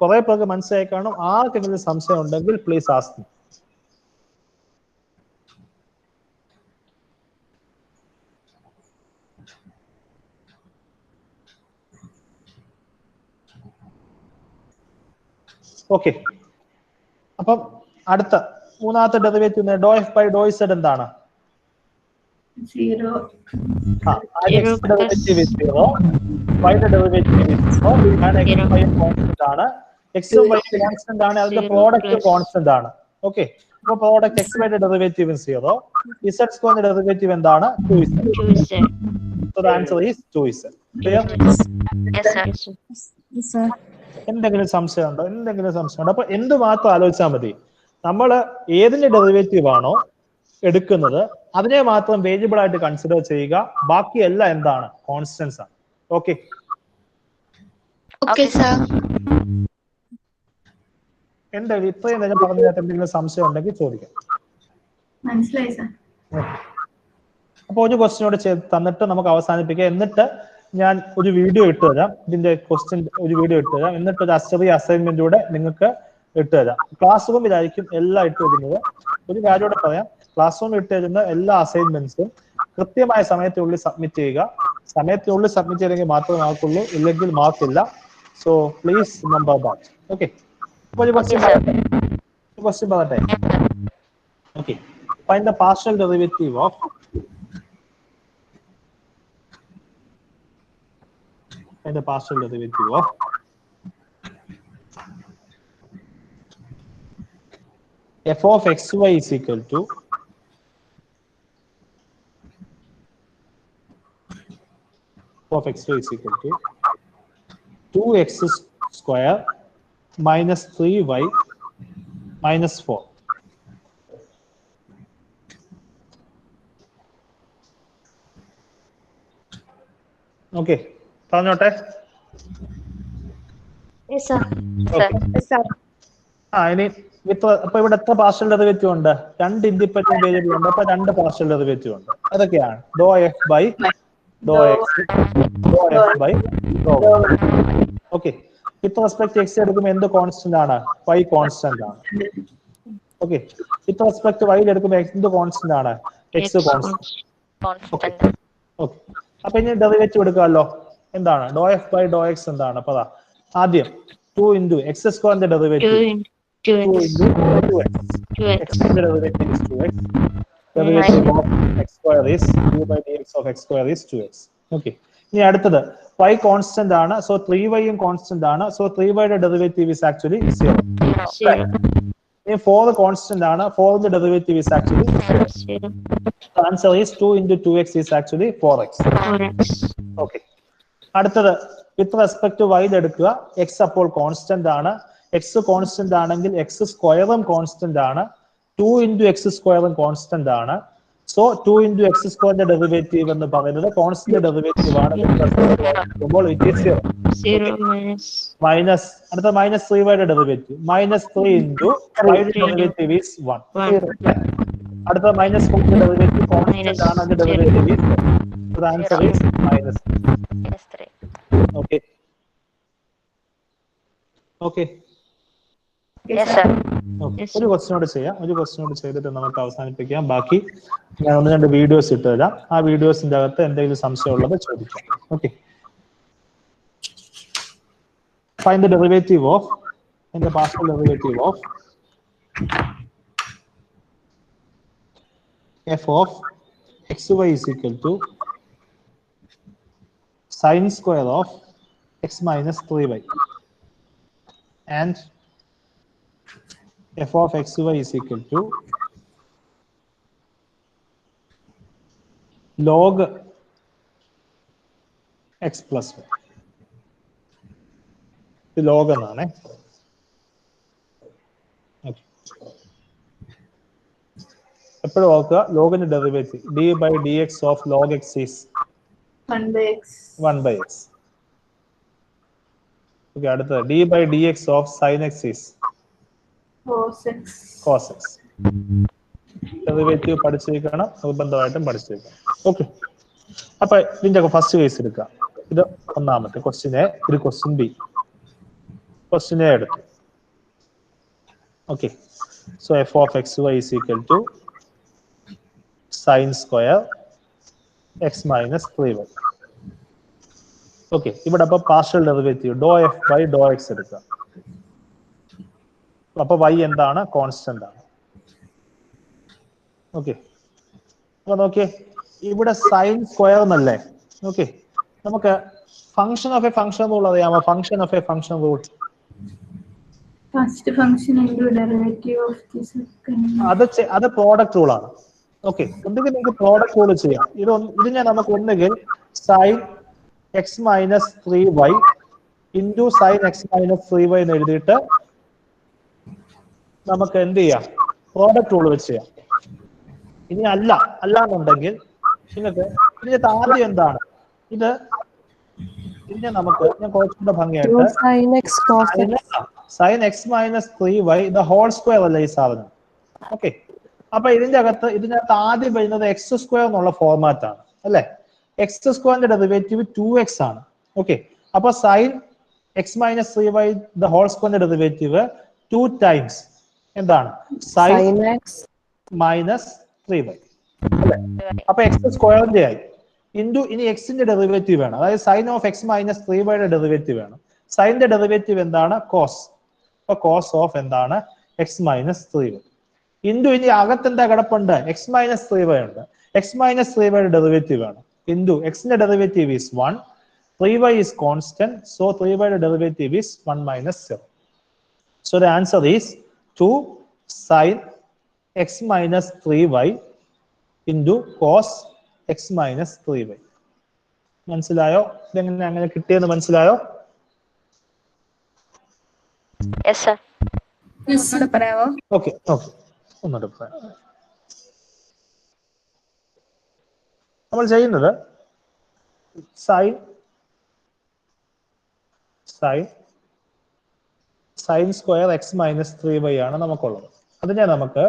കുറെ പേർക്ക് മനസ്സിലായി കാണും. ആർക്കെങ്കിലും സംശയം ഉണ്ടെങ്കിൽ പ്ലീസ് ആസ്ക്. ഓക്കെ. അപ്പം അടുത്ത മൂന്നാമത്തെ derivative do f by Dr z എന്താണ്? 0. Derivative is 0. വൈയുടെ ഡെറിവേറ്റീവ് ഈസ് 0. ആണ് കോൺസ്റ്റന്റ് ആണ്. എക്സും വൈ കോൺസ്റ്റന്റ് ആണ്. അതിന്റെ പ്രോഡക്റ്റ് കോൺസ്റ്റന്റ് ആണ്. ഓക്കെ. അപ്പൊ പ്രോഡക്റ്റ് എക്സ് വൈയുടെ ഡെറിവേറ്റീവ് 0. ഇസഡ് സ്ക്വയറിന്റെ ഡെറിവേറ്റീവ് എന്താണ്? 2z. So the answer is 2z. Clear? Yes, sir. എന്തെങ്കിലും സംശയമുണ്ടോ? അപ്പൊ എന്ത് മാത്രം ആലോചിച്ചാൽ മതി. നമ്മൾ ഏതിന്റെ ഡെറിവേറ്റീവ് ആണോ എടുക്കുന്നത് അതിനെ മാത്രം വേരിയബിൾ ആയിട്ട് കൺസിഡർ ചെയ്യുക. ബാക്കി എല്ലാം എന്താണ്? കോൺസ്റ്റൻസ് ആണ്. ഓക്കെ, എന്താ ഇത്രയും നേരം പറഞ്ഞതിനകത്ത് എന്തെങ്കിലും സംശയം ഉണ്ടെങ്കിൽ ചോദിക്കാം. മനസ്സിലായി സർ. അപ്പൊ ഒരു ക്വസ്റ്റ്യനോട് തന്നിട്ട് നമുക്ക് അവസാനിപ്പിക്കാം. എന്നിട്ട് ഞാൻ ഒരു വീഡിയോ ഇട്ട് തരാം, ഇതിന്റെ ക്വസ്റ്റ്യൻ ഒരു വീഡിയോ ഇട്ട് തരാം. എന്നിട്ട് ഒരു ചെറിയ അസൈൻമെന്റ് കൂടെ നിങ്ങൾക്ക് ഇട്ട് തരാം. ക്ലാസ് റൂമിലായിരിക്കും എല്ലാം ഇട്ട് തരുന്നത്. ഒരു കാര്യം കൂടെ പറയാം, ക്ലാസ് റൂമിൽ ഇട്ട് തരുന്ന എല്ലാ അസൈൻമെന്റ്സും കൃത്യമായ സമയത്തിനുള്ളിൽ സബ്മിറ്റ് ചെയ്യുക. സമയത്തിനുള്ളിൽ സബ്മിറ്റ് ചെയ്തെങ്കിൽ മാത്രമേ മാർക്കുള്ളൂ, ഇല്ലെങ്കിൽ മാർക്കില്ല. So please remember that. Okay, അപ്പൊ ഒരു ക്വസ്റ്റ്യൻ പറയട്ടെ. Okay, find the partial derivative of find the partial derivative of f of xy is equal to of xy is equal to 2x square minus 3y minus 4. Okay, പറഞ്ഞോട്ടെ. ഇനി അപ്പൊ ഇവിടെ എത്ര partial derivative ഉണ്ട്? 2 independent variable ഉണ്ട്. അപ്പൊ 2 partial derivative ഉണ്ട്. അതൊക്കെയാണ് ഡോ എഫ് ബൈ ഡോ എക്സ്, ഡോ എഫ് ബൈ ഡോ. ഓക്കെ, വിത്ത് റെസ്പെക്ട് എക്സ് എടുക്കുമ്പോൾ എന്ത് കോൺസ്റ്റന്റ് ആണ്? y കോൺസ്റ്റന്റ് ആണ്. ഓക്കെ, വിത്ത് റെസ്പെക്ട് y എടുക്കുമ്പോൾ എന്ത് കോൺസ്റ്റന്റ് ആണ്? x constant. ഓക്കെ, അപ്പൊ ഇനി ഡെറിവേറ്റീവ് എടുക്കാമല്ലോ. എന്താണ് ഡോ എഫ് ബൈ ഡോ എക്സ്? എന്താണ്? പറ. ആദ്യം 2 into x സ്ക്വയറിന്റെ ഡെറിവേറ്റീവ് 2 into 2x. x ന്റെ derivative is 2x. Derivative of x square is d by dx of x square is 2x. Okay, ഇനി അടുത്തത് y കോൺസ്റ്റന്റ് ആണ്. സോ 3y യും constant ആണ്. സോ 3y യുടെ ഡെറിവേറ്റീവ് is actually 0. ഇനി 4 constant ആണ്. 4 ന്റെ derivative is actually 0. The answer is 2 into 2x is actually 4x. Okay, അടുത്തത് വിത്ത് റെസ്പെക്ട് ടു y എടുക്കുക. x അപ്പോൾ കോൺസ്റ്റന്റ് ആണ്. x കോൺസ്റ്റന്റ് ആണെങ്കിൽ x സ്ക്വയറും കോൺസ്റ്റന്റ് ആണ്. 2 into x സ്ക്വയറും കോൺസ്റ്റന്റ് ആണ്. സോ 2 into x സ്ക്വയറിന്റെ ഡെറിവേറ്റീവ് എന്ന് പറയുന്നത് കോൺസ്റ്റന്റ് ഡെറിവേറ്റീവ് ആണ്. മൈനസ് അടുത്ത മൈനസ് 3y യുടെ ഡെറിവേറ്റീവ് മൈനസ് 3 into y യുടെ ഡെറിവേറ്റീവ് is 1. അടുത്ത മൈനസ് 4 ന്റെ ഡെറിവേറ്റീവ് കോൺസ്റ്റന്റ് ആണ്. അതിന്റെ derivative is 1. The answer is minus 3. Okay. Okay. Yes, sir. Okay. ഒരു ക്വസ്റ്റ്യനോട് ചെയ്യാം. ഒരു ക്വസ്റ്റ്യനോട് ചെയ്തിട്ട് നമുക്ക് അവസാനിപ്പിക്കാം. ബാക്കി ഞാൻ 1-2 വീഡിയോസ് ഇട്ട് തരാം. ആ വീഡിയോസിന്റെ അകത്ത് എന്തെങ്കിലും സംശയമുള്ളത് ചോദിക്കാം. Okay, find the derivative of and the partial derivative of f of xy is equal to sin square of x minus 3y and f of xy is equal to log x plus y. log എന്നാണ്. എപ്പോഴും ഓർക്കുക ലോഗിന്റെ derivative d by dx of log x is 1 by x. 1 by x. Okay, അടുത്തത് d by dx of sin x is Cos x. cos x. Derivative പഠിച്ചിരിക്കണം, നിർബന്ധമായിട്ടും പഠിച്ചിരിക്കണം. Okay, അപ്പൊ ഇതിന്റെ first case എടുക്കാം. ഇത് ഒന്നാമത്തെ ക്വസ്റ്റ്യൻ എ, ഇത് ക്വസ്റ്റ്യൻ ബി. ക്വസ്റ്റ്യൻ എ എടുത്തു. Okay, so f of x y is equal to sin square x minus 3y. Okay, ഇവിടെ അപ്പൊ partial derivative do f by Dr x എടുക്കുക. അപ്പൊ y എന്താണ്? കോൺസ്റ്റന്റ് ആണ്. ഓക്കെ, അപ്പൊ നോക്കിയേ ഇവിടെ സൈൻ സ്ക്വയർ എന്നല്ലേ. ഓക്കെ, നമുക്ക് function of a function rule അറിയാമോ? Function of a function rule First function into derivative of the second. അത് പ്രോഡക്റ്റ് റൂൾ ആണ്. ഓക്കെ, ഒന്നുകിൽ നിങ്ങൾക്ക് പ്രോഡക്റ്റ് റൂൾ ചെയ്യാം. ഇതിനെ നമുക്ക് ഒന്നുകിൽ sine x minus 3y into sine x minus 3y എന്ന് എഴുതിയിട്ട് നമുക്ക് എന്ത് ചെയ്യാം? പ്രോഡക്റ്റ് റൂൾ വെച്ച് ചെയ്യാം. ഇനി അല്ലാന്നുണ്ടെങ്കിൽ നിങ്ങൾക്ക് ഇതിന്റെ ആദ്യം എന്താണ് ഇത്? ഇതിനെ നമുക്ക് ഞാൻ കുറച്ചുകൂടെ ഭംഗിയായിട്ട് sin x minus 3y the whole square അല്ല ഈ സാധനം. ഓക്കെ, അപ്പൊ ഇതിനകത്ത് ആദ്യം വരുന്നത് എക്സ് സ്ക്വയർ എന്നുള്ള ഫോർമാറ്റ് ആണ് അല്ലെ. എക്സ് സ്ക്വയറിന്റെ ഡെറിവേറ്റീവ് 2x ആണ്. ഓക്കെ, അപ്പൊ sin x minus 3y the whole square derivative 2 times എന്താണ്? sin x minus 3y അല്ലെ. അപ്പൊ എക്സ് സ്ക്വയറിന്റെ ആയി ഇൻറ്റു ഇനി എക്സിന്റെ ഡെറിവേറ്റീവ് വേണം, അതായത് sine of x minus 3y derivative വേണം. സൈന്റെ ഡെറിവേറ്റീവ് എന്താണ്? കോസ്. അപ്പൊ കോസ് ഓഫ് എന്താണ്? എക്സ് മൈനസ് 3y ഇൻറ്റു ഇനി അകത്ത് എന്താ കിടപ്പുണ്ട്? എക്സ് മൈനസ് 3y ഉണ്ട്. എക്സ് മൈനസ് 3y ഡെറിവേറ്റീവ് വേണം ഇൻറ്റു എക്സിന്റെ derivative is 1, 3y is constant, so 3y derivative is 1 minus 0. So the answer is 2 sin x minus 3y into cos x minus 3y. മനസ്സിലായോ? ഇതെങ്ങനെ അങ്ങനെ കിട്ടിയെന്ന് മനസ്സിലായോ? Yes sir. പറയാമോ? Okay okay, ഒന്നുകൂടെ പറയാം. നമ്മൾ ചെയ്യുന്നത് sin square X minus 3y ആണ് നമുക്കുള്ളത്. അതിനെ നമുക്ക്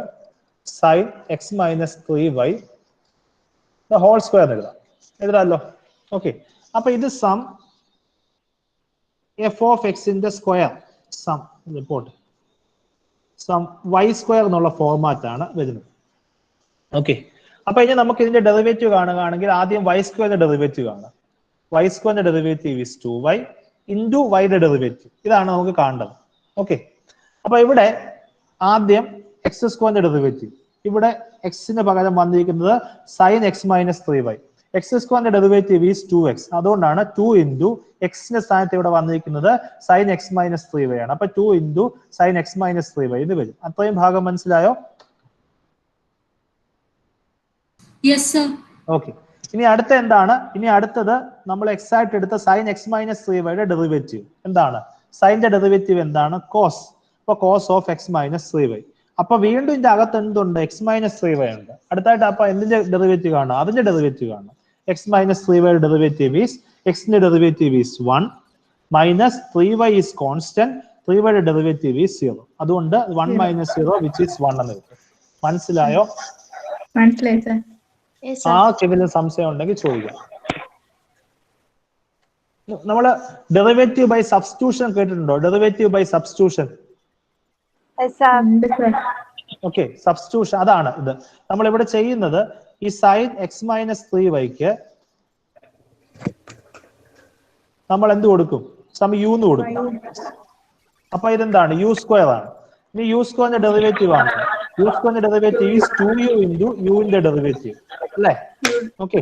sin x minus 3y the whole square എഴുതാമല്ലോ. ഓക്കെ, അപ്പൊ ഇത് സം f of x ന്റെ square sum report sum y square എന്നുള്ള ഫോർമാറ്റ് ആണ് വരുന്നത്. ഓക്കെ, അപ്പൊ ഇനി നമുക്ക് ഇതിന്റെ ഡെറിവേറ്റീവ് കാണുകയാണെങ്കിൽ ആദ്യം y സ്ക്വയറിന്റെ ഡെറിവേറ്റീവ് ആണ്. y സ്ക്വയറിന്റെ ഡെറിവേറ്റീവ് is 2y ഇൻറ്റു വൈയുടെ ഡെറിവേറ്റീവ്. ഇതാണ് നമുക്ക് കാണേണ്ടത്. ഓക്കെ, അപ്പൊ ഇവിടെ ആദ്യം എക്സ് സ്ക്വയറിന്റെ ഡെറിവേറ്റീവ്, ഇവിടെ എക്സിന് പകരം വന്നിരിക്കുന്നത് sin x minus 3y. X സ്ക്വയറിന്റെ ഡെറിവേറ്റീവ് ഈസ് 2x, അതുകൊണ്ടാണ് 2 ഇൻറ്റു എക്സിന്റെ സ്ഥാനത്ത് ഇവിടെ വന്നിരിക്കുന്നത് sin x minus 3y ആണ്. അപ്പൊ 2 into sin x minus 3y ഇത് വരും. അത്രയും ഭാഗം മനസ്സിലായോ? Yes sir. ഓക്കെ, ഇനി അടുത്ത എന്താണ്? ഇനി അടുത്തത് നമ്മൾ എക്സാക്ട് എടുത്ത sin x minus 3y derivative എന്താണ്? സൈന്റെ ഡെറിവേറ്റീവ് എന്താണ്? കോസ്. അപ്പൊ cos of x minus 3y. അപ്പൊ വീണ്ടും ഇതിന്റെ അകത്ത് എന്തുണ്ട്? എക്സ് മൈനസ് 3y ഉണ്ട്. അടുത്തായിട്ട് അപ്പൊ എന്തിന്റെ ഡെറിവേറ്റീവ് കാണണം? അതിന്റെ ഡെറിവേറ്റീവ് കാണണം. X minus 3y derivative is എക്സിന്റെ derivative is 1 minus 3y is constant, 3y derivative is 0. അതുകൊണ്ട് 1 മൈനസ് 0 വിച്ച് ഈസ് 1 എന്ന് കിട്ടും. മനസ്സിലായോ? മനസ്സിലായി സർ. ആർക്കെങ്കിലും സംശയം ഉണ്ടെങ്കിൽ ചോദിക്കാം. നമ്മള് ഡെറിവേറ്റീവ് ബൈ സബ്സ്റ്റിറ്റ്യൂഷൻ കേട്ടിട്ടുണ്ടോ? Derivative by substitution. Okay, substitution അതാണ് ഇത്. നമ്മൾ ഇവിടെ ചെയ്യുന്നത് ഈ sin x minus 3yക്ക് നമ്മൾ എന്ത് കൊടുക്കും? സം u എന്ന് കൊടുക്കും. അപ്പൊ ഇതെന്താണ്? യു സ്ക്വയർ ആണ്. ഇനി യു സ്ക്വയറിന്റെ ഡെറിവേറ്റീവ് ആണ്. യു സ്ക്വയറിന്റെ ഡെറിവേറ്റീവ് ഈസ് 2u ഇൻറ്റു യുവിന്റെ ഡെറിവേറ്റീവ് അല്ലേ? ഓക്കെ,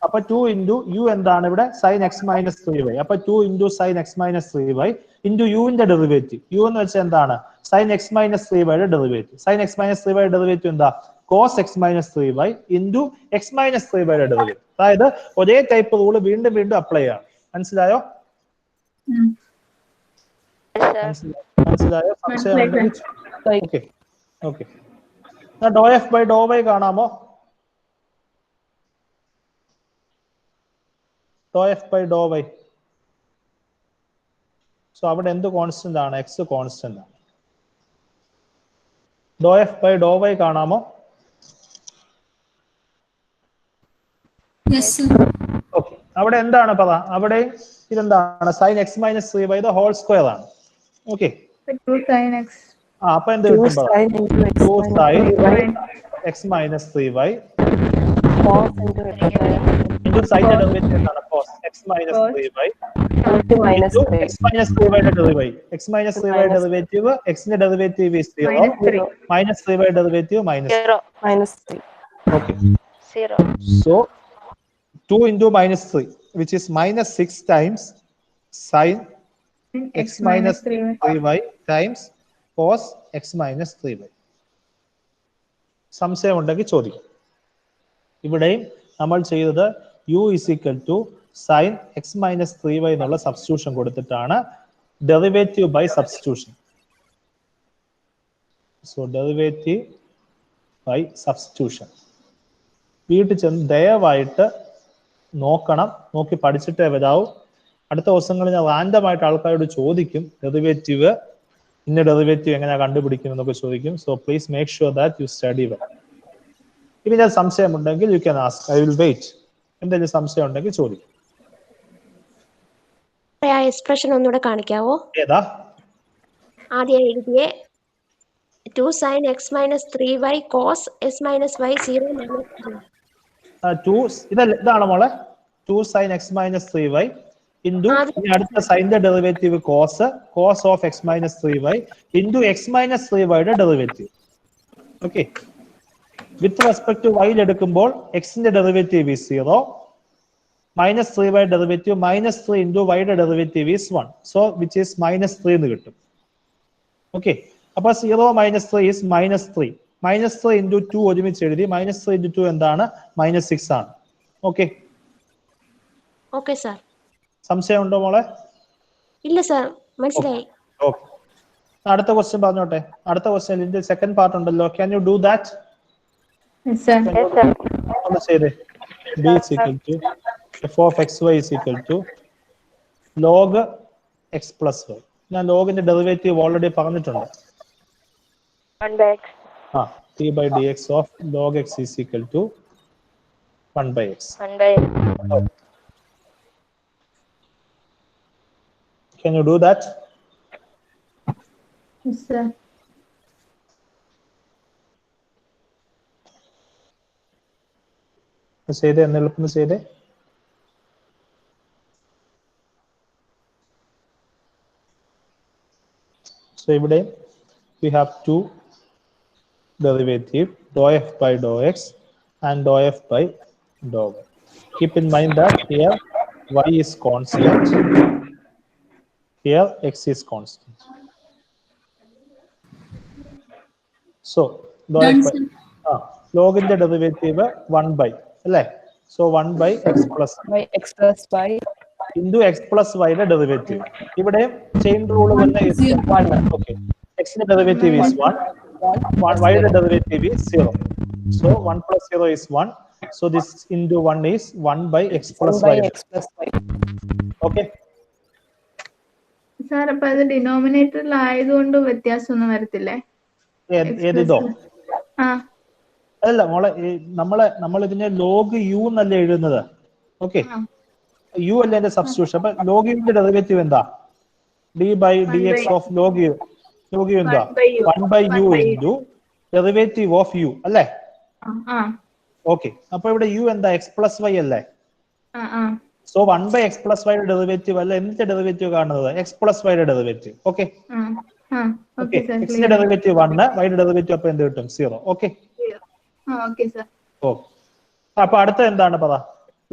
അപ്പൊ 2 ഇൻറ്റു യു എന്താണ് ഇവിടെ? sin x minus 3y. അപ്പൊ 2 into sin x minus 3y into യുവിന്റെ ഡെറിവേറ്റീവ്. യു എന്ന് വെച്ചാൽ എന്താണ്? sin x minus 3y derivative. sin x minus 3y derivative എന്താ? cos x minus 3y into x minus 3y derivative. അതായത് ഒരേ type rule വീണ്ടും വീണ്ടും അപ്ലൈ ആണ്. മനസ്സിലായോ? മനസ്സിലായോ? സംശയം? ഓക്കെ ഓക്കെ, ഡോ എഫ് ബൈ ഡോ വൈ കാണാമോ? ഡോ f by Dr y. So അവിടെ എന്ത് കോൺസ്റ്റന്റ് ആണ്? എക്സ് കോൺസ്റ്റന്റ് ആണ്. ഡോ എഫ് ബൈ ഡോ വൈ കാണാമോ? ഓക്കെ, അവിടെ എന്താണ് പറ? അവിടെ ഇതെന്താണ്? sin x minus 3y the whole square ആണ്. Okay, 2 sin x. അപ്പൊ എന്ത് കിട്ടും? 2 sin x minus 3y into sin ന്റെ ഡെറിവേറ്റീവ് എന്താണ്? cos x minus 3y into x minus 3y ന്റെ derivative. x minus 3y derivative, x ന്റെ derivative is 0 minus 3y derivative minus 3. Okay, 0. So 2 into minus 3 which is minus 6 times sin x minus 3y times cos x minus 3y. സംശയം ഉണ്ടെങ്കിൽ ചോദിക്കാം. ഇവിടെയും നമ്മൾ ചെയ്തത് u is equal to sin x minus 3y എന്നുള്ള substitution കൊടുത്തിട്ടാണ് derivative by substitution. So derivative by substitution വീട്ടിൽ ചെന്ന് ദയവായിട്ട് നോക്കണം, നോക്കി പഠിച്ചിട്ടേ വരാവൂ. അടുത്ത ദിവസങ്ങളിൽ ഞാൻ റാൻഡമായിട്ട് ആൾക്കാരോട് ചോദിക്കും ഡെറിവേറ്റീവ്, ഇന്ന ഡെറിവേറ്റീവ് എങ്ങനെയാണ് കണ്ടുപിടിക്കുന്നത് എന്നൊക്കെ ചോദിക്കും. So please make sure that you study well. ഇനി ഞാൻ സംശയമുണ്ടെങ്കിൽ you can ask, I will wait. എന്തെങ്കിലും സംശയം ഉണ്ടെങ്കിൽ ചോദിക്കും. എക്സ്പ്രഷൻ ഒന്നുകൂടെ കാണിക്കാവോ? ഏതാ? ആദ്യം എഴുതിയ 2 sin x minus 3y cos s minus y 0 minus 3. ഇതാണ് മോളെ 2 sin x minus 3y into ഇനി അടുത്ത സൈൻ്റെ derivative cos of x minus 3y into x minus 3y യുടെ derivative. Okay, with respect to y എടുക്കുമ്പോൾ x ന്റെ derivative is 0, minus 3y derivative minus 3 into y യുടെ derivative is 1, so which is minus 3 എന്ന് കിട്ടും. Okay, അപ്പോൾ 0 minus 3 is minus 3. minus 3 into 2 ഒരുമിച്ച് എഴുതി. minus 3 into 2 എന്താണ്? minus 6 ആണ്. Okay okay sir. സംശയം ഉണ്ടോ മോളെ? ഇല്ല സർ, മനസ്സിലായി. ഓക്കെ, അടുത്ത ക്വസ്റ്റ്യൻ പറഞ്ഞോട്ടെ. അടുത്ത ക്വസ്റ്റ്യൻ ഇതിന്റെ സെക്കൻഡ് പാർട്ട് ഉണ്ടല്ലോ. Can you do that? Yes, sir. ഒന്ന് ചെയ്തേ. b is equal to f of xy is equal to log x plus y. ഞാൻ ലോഗിന്റെ ഡെറിവേറ്റീവ് ഓൾറെഡി പറഞ്ഞിട്ടുണ്ട്. 1 by x. t by dx of log x is equal to 1 by x. 1 by x. Can you do that? Yes, sir. ചെയ്തേ, എന്ന് എളുപ്പം ചെയ്തേ. So ഇവിടെ we have two derivative, dou f by dou x and dou f by dou y. Keep in mind that here y is constant, here x is constant. So dou f by log in the derivative 1 by, അല്ലേ? So 1 by x plus y into x plus y യുടെ derivative. ഇവിടെ chain rule വന്ന 1. Okay, x ന്റെ derivative is 1, y യുടെ derivative is 0. So 1 plus 0 is 1. So this into 1 is 1 by x plus y. Okay sir, അപ്പൊ അത് ഡിനോമിനേറ്ററിൽ ആയതുകൊണ്ട് വ്യത്യാസമൊന്നും വരത്തില്ലേ? ഏതിതോ? ആ, അല്ല മോളെ, നമ്മൾ ഇതിനെ ലോഗ് യു എന്നല്ലേ എഴുതുന്നത്. ഓക്കെ, യു അല്ലേ എന്റെ സബ്സ്റ്റിറ്റ്യൂഷൻ. അപ്പൊ ലോഗ് യുവിന്റെ ഡെറിവേറ്റീവ് എന്താ? d by dx of log u. log u എന്താ? 1 by u into derivative of u അല്ലേ? ഓക്കെ, അപ്പൊ ഇവിടെ u എന്താ? x plus y അല്ലേ? So 1 by x plus y യുടെ ഡെറിവേറ്റീവ് അല്ല എന്നിട്ട് ഡെറിവേറ്റീവ് കാണുന്നത് x plus y യുടെ ഡെറിവേറ്റീവ്. ഓക്കെ, x ന്റെ ഡെറിവേറ്റീവ് 1, y യുടെ ഡെറിവേറ്റീവ് അപ്പൊ എന്ത് കിട്ടും? 0. ഓക്കെ, അപ്പൊ അടുത്ത എന്താണ് പറ?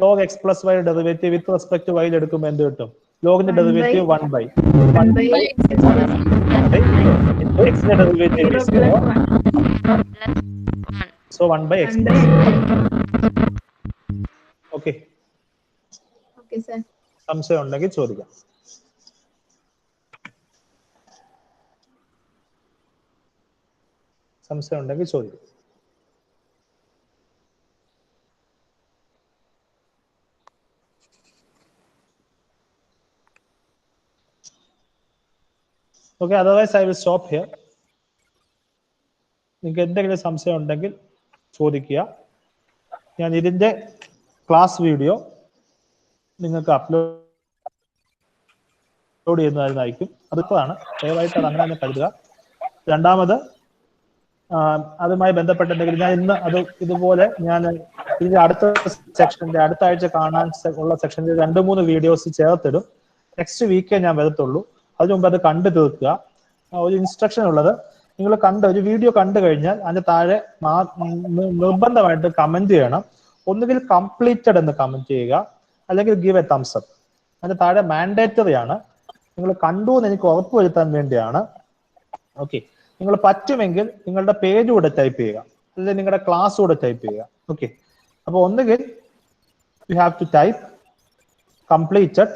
log x plus y derivative with respect to y എടുക്കുമ്പോൾ എന്ത് കിട്ടും? ലോഗിന്റെ ഡെറിവേറ്റീവ് 1 by x ന്റെ derivative is 0, so 1 by x. Okay, സംശയം ഉണ്ടെങ്കിൽ ചോദിക്കാം. സംശയം ഉണ്ടെങ്കിൽ ചോദിക്കാം. Okay, otherwise I will stop here. നിങ്ങൾക്ക് എന്തെങ്കിലും സംശയം ഉണ്ടെങ്കിൽ ചോദിക്കുക. ഞാൻ ഇതിന്റെ ക്ലാസ് വീഡിയോ നിങ്ങൾക്ക് അപ്ലോഡ് ചെയ്യുന്നതായിരിക്കും. അതിപ്പോഴാണ്, ദയവായിട്ട് അത് അങ്ങനെ തന്നെ കരുതുക. രണ്ടാമത് അതുമായി ബന്ധപ്പെട്ടെങ്കിൽ ഞാൻ ഇന്ന് അത് ഇതുപോലെ ഞാൻ ഇതിന്റെ അടുത്ത സെക്ഷന്റെ അടുത്ത ആഴ്ച കാണാൻ ഉള്ള സെക്ഷനിൽ 2-3 വീഡിയോസ് ചേർത്തിടും. നെക്സ്റ്റ് വീക്കേ ഞാൻ വരത്തുള്ളൂ. അതിനു മുമ്പ് അത് കണ്ടു തീർക്കുക. ഒരു ഇൻസ്ട്രക്ഷൻ ഉള്ളത്, നിങ്ങൾ ഒരു വീഡിയോ കണ്ടു കഴിഞ്ഞാൽ അതിന്റെ താഴെ നിർബന്ധമായിട്ട് കമന്റ് ചെയ്യണം. ഒന്നുകിൽ കംപ്ലീറ്റഡ് എന്ന് കമന്റ് ചെയ്യുക, അല്ലെങ്കിൽ ഗിവ് എ തംസ് അപ്പ്. അതിന്റെ താഴെ മാൻഡേറ്ററി ആണ്. നിങ്ങൾ കണ്ടു എന്ന് എനിക്ക് ഉറപ്പുവരുത്താൻ വേണ്ടിയാണ്. ഓക്കെ, നിങ്ങൾ പറ്റുമെങ്കിൽ നിങ്ങളുടെ പേജ് കൂടെ ടൈപ്പ് ചെയ്യുക, അല്ലെങ്കിൽ നിങ്ങളുടെ ക്ലാസ് കൂടെ ടൈപ്പ് ചെയ്യുക. ഓക്കെ, അപ്പോൾ ഒന്നുകിൽ you have to type completed